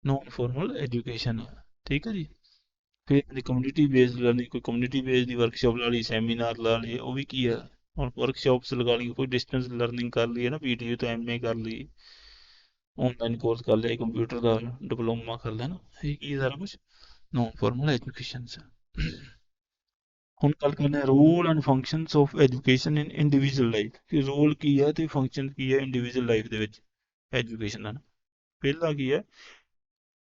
ਨॉन ਫਾਰਮਲ ਐਜੂਕੇਸ਼ਨ ਆ। ਠੀਕ ਹੈ ਜੀ। ਫਿਰ ਇਹਦੀ ਕਮਿਊਨਿਟੀ ਬੇਸਡ ਲਰਨਿੰਗ, ਕੋਈ ਕਮਿਊਨਿਟੀ ਬੇਸਡ ਦੀ ਵਰਕਸ਼ਾਪ ਲਾ ਲਈ, ਸੈਮੀਨਾਰ ਲਾ ਲਏ, ਉਹ ਵੀ ਕੀ ਆ? ਹੁਣ ਵਰਕਸ਼ਾਪਸ ਲਗਾ ਲਈ, ਕੋਈ ਡਿਸਟੈਂਸ ਲਰਨਿੰਗ ਕਰ ਲਈ ਹੈ ਨਾ, ਪੀਟੀਯੂ ਤੋਂ ਐਮਏ ਕਰ ਲਈ, ਆਨਲਾਈਨ ਕੋਰਸ ਕਰ ਲਿਆ, ਕੰਪਿਊਟਰ ਦਾ ਡਿਪਲੋਮਾ ਕਰ ਲਿਆ ਨਾ, ਇਹ ਕੀ ਸਾਰਾ ਕੁਝ ਨॉन ਫਾਰਮਲ ਐਜੂਕੇਸ਼ਨ। ਹੁਣ ਗੱਲ ਕਰਦੇ ਹਾਂ role and functions of education in individual life, ਕਿ ਰੋਲ ਕੀ ਹੈ ਤੇ ਫੰਕਸ਼ਨ ਕੀ ਹੈ ਇੰਡੀਵਿਜੂਅਲ ਲਾਈਫ ਦੇ ਵਿੱਚ ਐਜੂਕੇਸ਼ਨ ਦਾ। ਪਹਿਲਾ ਕੀ ਹੈ?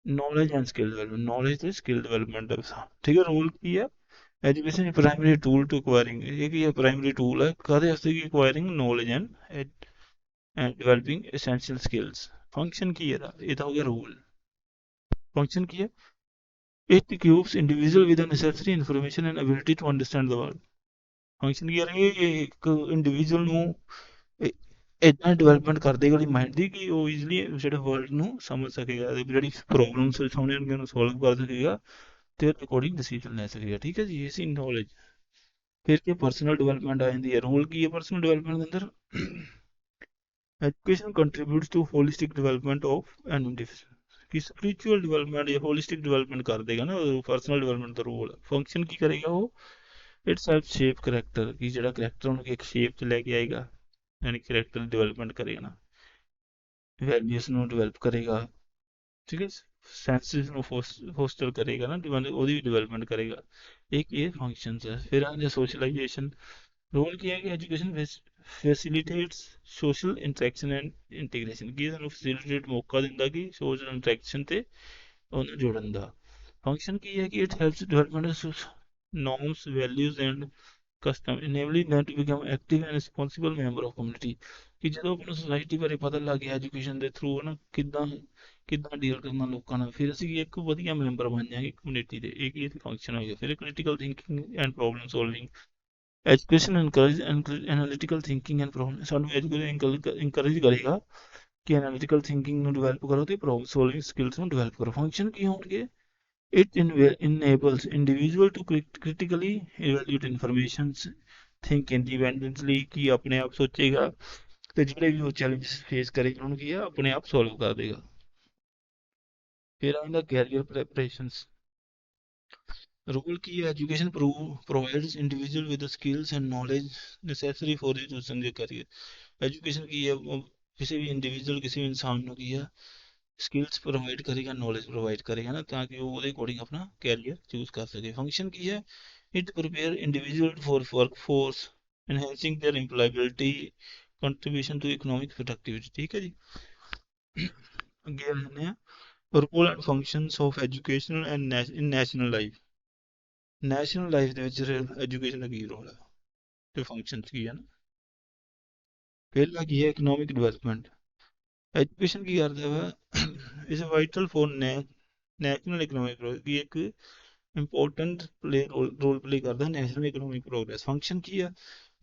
Knowledge and skill development, knowledge ਤੇ ਸਕਿੱਲ ਡਿਵੈਲਪਮੈਂਟ ਦਾ। ਠੀਕ ਹੈ। ਰੋਲ ਕੀ ਹੈ? Education primary tool to acquiring, ਇਹ ਕੀ ਹੈ? ਪ੍ਰਾਇਮਰੀ ਟੂਲ ਹੈ ਕਾਹਦੇ ਵਾਸਤੇ? ਕੀ acquiring knowledge and developing essential skills. Function ਕੀ ਹੈ ਇਹਦਾ? ਇਹ ਤਾਂ ਹੋ ਗਿਆ ਰੋਲ। ਫੰਕਸ਼ਨ ਕੀ ਹੈ? It equips individual with the necessary information and ability to understand the world। Function ਕੀ ਹੈ? ਇਹ ਇੱਕ ਇੰਡੀਵਿਜੂਅਲ ਨੂੰ ਇਦਾਂ ਡਿਵੈਲਪਮੈਂਟ ਕਰ ਦੇਗਾ ਉਹਦੀ ਮਾਈਂਡ ਦੀ ਕਿ ਉਹ ਈਜ਼ੀਲੀ ਜਿਹੜੇ ਵਰਲਡ ਨੂੰ ਸਮਝ ਸਕੇਗਾ, ਜਿਹੜੀ ਪ੍ਰੋਬਲਮਸ ਸਾਹਮਣੇ ਆਉਣਗੀਆਂ ਉਹਨੂੰ ਸੋਲਵ ਕਰ ਸਕੇਗਾ ਤੇ ਉਹਦੇ ਅਕੋਰਡਿੰਗ ਡਿਸੀਜਨ ਲੈ ਸਕੇਗਾ। ਠੀਕ ਹੈ ਜੀ। ਇਹ ਸੀ ਨੌਲੇਜ। ਫਿਰ ਕੀ ਪਰਸਨਲ ਡਿਵੈਲਪਮੈਂਟ ਆ ਜਾਂਦੀ ਹੈ। ਰੋਲ ਕੀ ਹੈ ਪਰਸਨਲ ਡਿਵੈਲਪਮੈਂਟ ਦੇ ਅੰਦਰ? Education contributes to holistic development of an individual, ਕਿ ਸਪਿਰਿਚੁਅਲ ਡਿਵੈਲਪਮੈਂਟ ਜਾਂ ਹੋਲਿਸਟਿਕ ਡਿਵੈਲਪਮੈਂਟ ਕਰ ਦੇਗਾ ਨਾ, ਪਰਸਨਲ ਡਿਵੈਲਪਮੈਂਟ ਦਾ ਰੋਲ। ਫੰਕਸ਼ਨ ਕੀ ਕਰੇਗਾ ਉਹ? ਇਟਸ ਹੈਲਪ ਸ਼ੇਪ ਕਰੈਕਟਰ, ਕਿ ਜਿਹੜਾ ਕਰੈਕਟਰ ਉਹਨੂੰ ਇੱਕ ਸ਼ੇਪ 'ਚ ਲੈ ਕੇ ਆਏਗਾ, ਯਾਨੀ ਕਰੈਕਟਰ ਡਿਵੈਲਪਮੈਂਟ ਕਰੇਗਾ ਨਾ, ਵੈਲਿਊਸ ਨੂੰ ਡਿਵੈਲਪ ਕਰੇਗਾ। ਠੀਕ ਹੈ। ਸੈਂਸਿਸ ਨੂੰ ਫੋਸਟਰ ਕਰੇਗਾ ਨਾ, ਉਹਦੀ ਵੀ ਡਿਵੈਲਪਮੈਂਟ ਕਰੇਗਾ। ਇਹ ਕੀ ਹੈ? ਫੰਕਸ਼ਨਸ ਹੈ। ਫਿਰ ਆਉਂਦੇ ਸੋਸ਼ਲਾਈਜੇਸ਼ਨ। ਰੋਲ ਕੀ ਹੈ ਕਿ education facilitates social interaction and integration, ਕੀ ਸਾਨੂੰ ਫੈਸਿਲਿਟੇਟ ਮੌਕਾ ਦਿੰਦਾ ਕਿ ਸੋਸ਼ਲ ਇੰਟਰੈਕਸ਼ਨ ਤੇ ਉਹਨੂੰ ਜੋੜਨ ਦਾ। ਫੰਕਸ਼ਨ ਕੀ ਹੈ ਕਿ it helps development norms, values and custom, enabling them to become active and responsible member of community। ਕਿ ਜਦੋਂ ਆਪਾਂ ਨੂੰ ਸੁਸਾਇਟੀ ਬਾਰੇ ਪਤਾ ਲੱਗ ਗਿਆ ਐਜੂਕੇਸ਼ਨ ਦੇ ਥਰੂ ਹੈ ਨਾ, ਕਿੱਦਾਂ ਕਿੱਦਾਂ ਡੀਲ ਕਰਨਾ ਲੋਕਾਂ ਨਾਲ, ਫਿਰ ਅਸੀਂ ਇੱਕ ਵਧੀਆ ਮੈਂਬਰ ਬਣ ਜਾਵਾਂਗੇ ਕਮਿਊਨਿਟੀ ਦੇ। ਇਹ ਕੀ ਫੰਕਸ਼ਨ ਹੋਏਗਾ। ਫਿਰ critical thinking and problem solving. Education encourage analytical thinking and problem, ਸਾਨੂੰ ਐਜੂਕੇਸ਼ਨ ਇਨਕਰੇਜ ਕਰੇਗਾ ਕਿ ਐਨਾਲਿਟੀਕਲ ਥਿੰਕਿੰਗ ਨੂੰ ਡਿਵੈਲਪ ਕਰੋ ਤੇ ਪ੍ਰੋਬਲਮ ਸੋਲਵਿੰਗ ਸਕਿੱਲਸ ਨੂੰ ਡਿਵੈਲਪ ਕਰੋ। ਫੰਕਸ਼ਨ ਕੀ ਹੋਣਗੇ? It enables individual to critically evaluate information, think independently, ਕਿ ਆਪਣੇ ਆਪ ਸੋਚੇਗਾ ਤੇ ਜਿਹੜੇ ਵੀ ਉਹ ਚੈਲੰਜਸ ਫੇਸ ਕਰੇਗਾ ਉਹਨੂੰ ਕੀ ਆ ਆਪਣੇ ਆਪ ਸੋਲਵ ਕਰ ਦੇਗਾ। ਫਿਰ ਆਉਂਦਾ ਕੈਰੀਅਰ ਪ੍ਰੈਪਰੇਸ਼ਨਸ। ਰੋਲ ਕੀ ਹੈ? Education provides individual with the skills and knowledge necessary for the chosen their career। Education ਕੀ ਹੈ? ਕਿਸੇ ਵੀ ਇੰਡੀਵਿਜੂਅਲ, ਕਿਸੇ ਵੀ ਇਨਸਾਨ ਨੂੰ ਕੀ ਆ ਸਕਿੱਲਸ ਪ੍ਰੋਵਾਈਡ ਕਰੇਗਾ, ਨੌਲੇਜ ਪ੍ਰੋਵਾਈਡ ਕਰੇਗਾ ਨਾ, ਤਾਂ ਕਿ ਉਹ ਉਹਦੇ ਅਕੋਰਡਿੰਗ ਆਪਣਾ ਕੈਰੀਅਰ ਚੂਜ਼ ਕਰ ਸਕੇ। ਫੰਕਸ਼ਨ ਕੀ ਹੈ? It prepare individual for workforce, enhancing their employability, contribution to economic productivity. ਠੀਕ ਹੈ ਜੀ। ਅੱਗੇ ਆ ਜਾਂਦੇ ਆ role and functions of education and in national life. National life ਦੇ ਵਿੱਚ ਐਜੂਕੇਸ਼ਨ ਦਾ ਕੀ ਰੋਲ ਹੈ ਤੇ ਫੰਕਸ਼ਨਸ ਕੀ ਹੈ ਨਾ? ਪਹਿਲਾ ਕੀ ਹੈ? Economic development. ਐਜੂਕੇਸ਼ਨ ਕੀ ਕਰਦਾ ਵਾ? Is vital for national economic growth, ਕੀ ਇੱਕ ਇੰਪੋਰਟੈਂਟ ਰੋਲ ਪਲੇ ਕਰਦਾ ਨੈਸ਼ਨਲ ਇਕਨੋਮਿਕ ਪ੍ਰੋਗਰੈਸ। ਫੰਕਸ਼ਨ ਕੀ ਆ?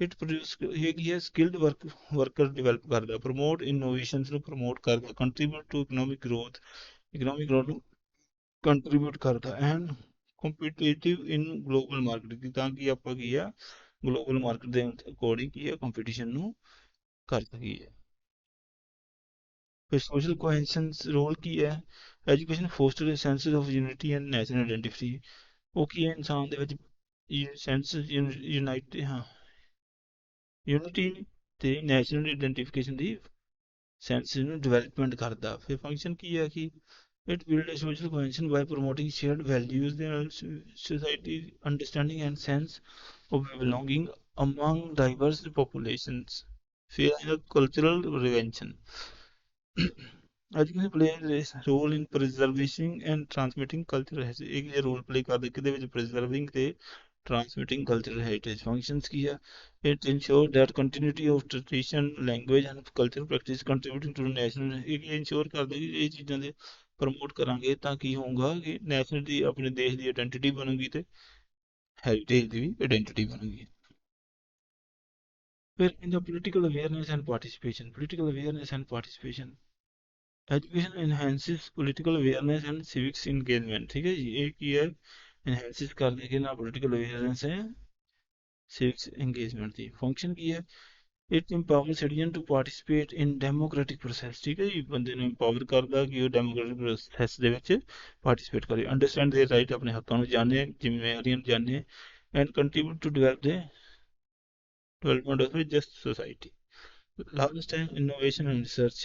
ਇਟ ਪ੍ਰੋਡਿਊਸ, ਇਹ ਕੀ ਹੈ? ਸਕਿਲਡ ਵਰਕਰ ਡਿਵੈਲਪ ਕਰਦਾ, ਪ੍ਰਮੋਟ ਇਨੋਵੇਸ਼ਨਸ ਨੂੰ ਪ੍ਰਮੋਟ ਕਰਦਾ, ਕੰਟਰੀਬਿਊਟ ਟੂ ਇਕਨੋਮਿਕ ਗਰੋਥ ਨੂੰ ਕੰਟਰੀਬਿਊਟ ਕਰਦਾ, and competitive in global market, ਤਾਂ ਕਿ ਆਪਾਂ ਕੀ ਆ ਗਲੋਬਲ ਮਾਰਕੀਟ ਦੇ ਅਕੋਰਡਿੰਗ ਕੀ ਹੈ ਕੰਪੀਟੀਸ਼ਨ ਨੂੰ ਕਰ ਸਕੀਏ। ਫਿਰ ਸੋਸ਼ਲ ਕੋਹੈਸ਼ਨ ਰੋਲ ਕੀ ਹੈ? Education foster sense of unity and national identity. ਉਹ ਕੀ ਹੈ? ਇਨਸਾਨ ਦੇ ਵਿੱਚ ਸੈਂਸ ਯੂਨਾਈਟ, ਹਾਂ, ਯੂਨਿਟੀ ਤੇ ਨੈਸ਼ਨਲ ਆਇਡੈਂਟੀਫਿਕੇਸ਼ਨ ਦੀ ਸੈਂਸ ਨੂੰ ਡਿਵੈਲਪਮੈਂਟ ਕਰਦਾ। ਫਿਰ ਫੰਕਸ਼ਨ ਕੀ ਹੈ ਕਿ it build social cohesion by promoting shared values ਦੇ ਨਾਲ society understanding and sense of belonging among diverse populations. ਫਿਰ ਕਲਚਰਲ ਰਿਵੈਂਸ਼ਨ। Education plays a role in preserving and transmitting cultural heritage। ਇਹ ਰੋਲ ਪਲੇ ਕਰਦੇ ਕਿਹਦੇ ਵਿੱਚ? ਪ੍ਰੀਜ਼ਰਵਿੰਗ ਤੇ Transmitting cultural heritage functions ਕੀ ਆ? It ensures that continuity of tradition, language and cultural practice contributing to the national, ਇਹ ensure ਕਰਦਾ ਕਿ ਇਹ ਚੀਜ਼ਾਂ ਦੇ ਪ੍ਰਮੋਟ ਕਰਾਂਗੇ ਤਾਂ ਕੀ ਹੋਊਗਾ ਕਿ ਨੈਸ਼ਨਲ ਦੀ ਆਪਣੇ ਦੇਸ਼ ਦੀ ਆਇਡੈਂਟੀਟੀ ਬਣੂਗੀ ਤੇ ਹੈਰੀਟੇਜ ਦੀ ਵੀ ਆਇਡੈਂਟੀਟੀ ਬਣੂਗੀ। ਫਿਰ ਇਹਦਾ political awareness and participation, political awareness and participation, education enhances political awareness and civics engagement, ਠੀਕ ਹੈ ਜੀ। ਇਹ ਕੀ ਹੈ? enhances ਕਰਦੇ ਕਿ ਨਾ political awareness ਹੈ civics engagement ਦੀ। function ਕੀ ਹੈ? it empowers citizen to participate in democratic process, ਠੀਕ ਹੈ ਜੀ। ਬੰਦੇ ਨੂੰ empower ਕਰਦਾ ਕਿ ਉਹ democratic process ਦੇ ਵਿੱਚ participate ਕਰੇ, understand their right, ਆਪਣੇ ਹੱਕਾਂ ਨੂੰ ਜਾਣੇ, ਜ਼ਿੰਮੇਵਾਰੀਆਂ ਨੂੰ ਜਾਣੇ and contribute to development of a just society। Last time, innovation and research,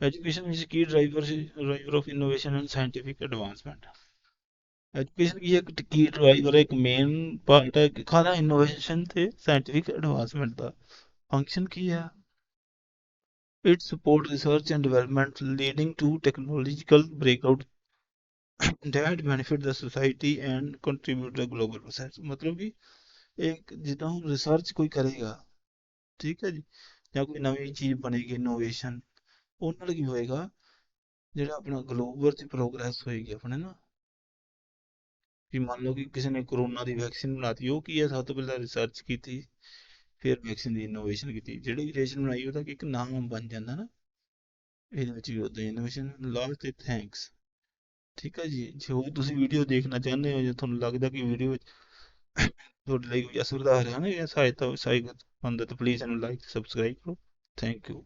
education is a key driver of innovation and scientific advancement। Education ਕੀ ਹੈ? ਇੱਕ ਕੀ ਡਰਾਈਵਰ ਹੈ, ਇੱਕ ਮੇਨ ਪਾਰਟ ਹੈ ਖਾਣਾ ਇਨੋਵੇਸ਼ਨ ਤੇ ਸਾਇੰਟੀਫਿਕ ਐਡਵਾਂਸਮੈਂਟ ਦਾ। ਫੰਕਸ਼ਨ ਕੀ ਹੈ? It support research and development leading to technological breakout that benefit the society and contribute to the global process। ਮਤਲਬ ਕਿ ਇੱਕ ਜਿੱਦਾਂ ਹੁਣ ਰਿਸਰਚ ਕੋਈ ਕਰੇਗਾ, ਠੀਕ ਹੈ ਜੀ, ਜਾਂ ਕੋਈ ਨਵੀਂ ਚੀਜ਼ ਬਣੇਗੀ ਇਨੋਵੇਸ਼ਨ, ਉਹ ਨਾਲ ਕੀ ਹੋਏਗਾ? ਜਿਹੜਾ ਆਪਣਾ ਗਲੋਬਲ 'ਚ ਪ੍ਰੋਗਰੈਸ ਹੋਏਗੀ ਆਪਣੇ ਨਾ, ਕਿ ਮੰਨ ਲਓ ਕਿ ਕਿਸੇ ਨੇ ਕਰੋਨਾ ਦੀ ਵੈਕਸੀਨ ਬਣਾਤੀ, ਉਹ ਕੀ ਹੈ? ਸਭ ਤੋਂ ਪਹਿਲਾਂ ਰਿਸਰਚ ਕੀਤੀ, ਫਿਰ ਵੈਕਸੀਨ ਦੀ ਇਨੋਵੇਸ਼ਨ ਕੀਤੀ, ਜਿਹੜੀ ਇਨੋਵੇਸ਼ਨ ਬਣਾਈ ਉਹਦਾ ਇੱਕ ਨਾਮ ਬਣ ਜਾਂਦਾ ਨਾ, ਇਹਦੇ ਵਿੱਚ ਵੀ ਉੱਦਾਂ ਇਨੋਵੇਸ਼ਨ। ਲਾਸਟ ਤੇ ਥੈਂਕਸ, ਠੀਕ ਹੈ ਜੀ। ਜੋ ਤੁਸੀਂ ਵੀਡੀਓ ਦੇਖਣਾ ਚਾਹੁੰਦੇ ਹੋ, ਜੇ ਤੁਹਾਨੂੰ ਲੱਗਦਾ ਕਿ ਵੀਡੀਓ ਵਿੱਚ ਤੁਹਾਡੇ ਲਈ ਕੋਈ ਅਸਰਦਾਰ ਹੈ ਨਾ ਜਾਂ ਸਹਾਇਤਾ ਸਹਾਇਕ ਹੁੰਦਾ, ਤਾਂ ਪਲੀਜ਼ ਇਹਨੂੰ ਲਾਈਕ ਸਬਸਕ੍ਰਾਈਬ ਕਰੋ। Thank you.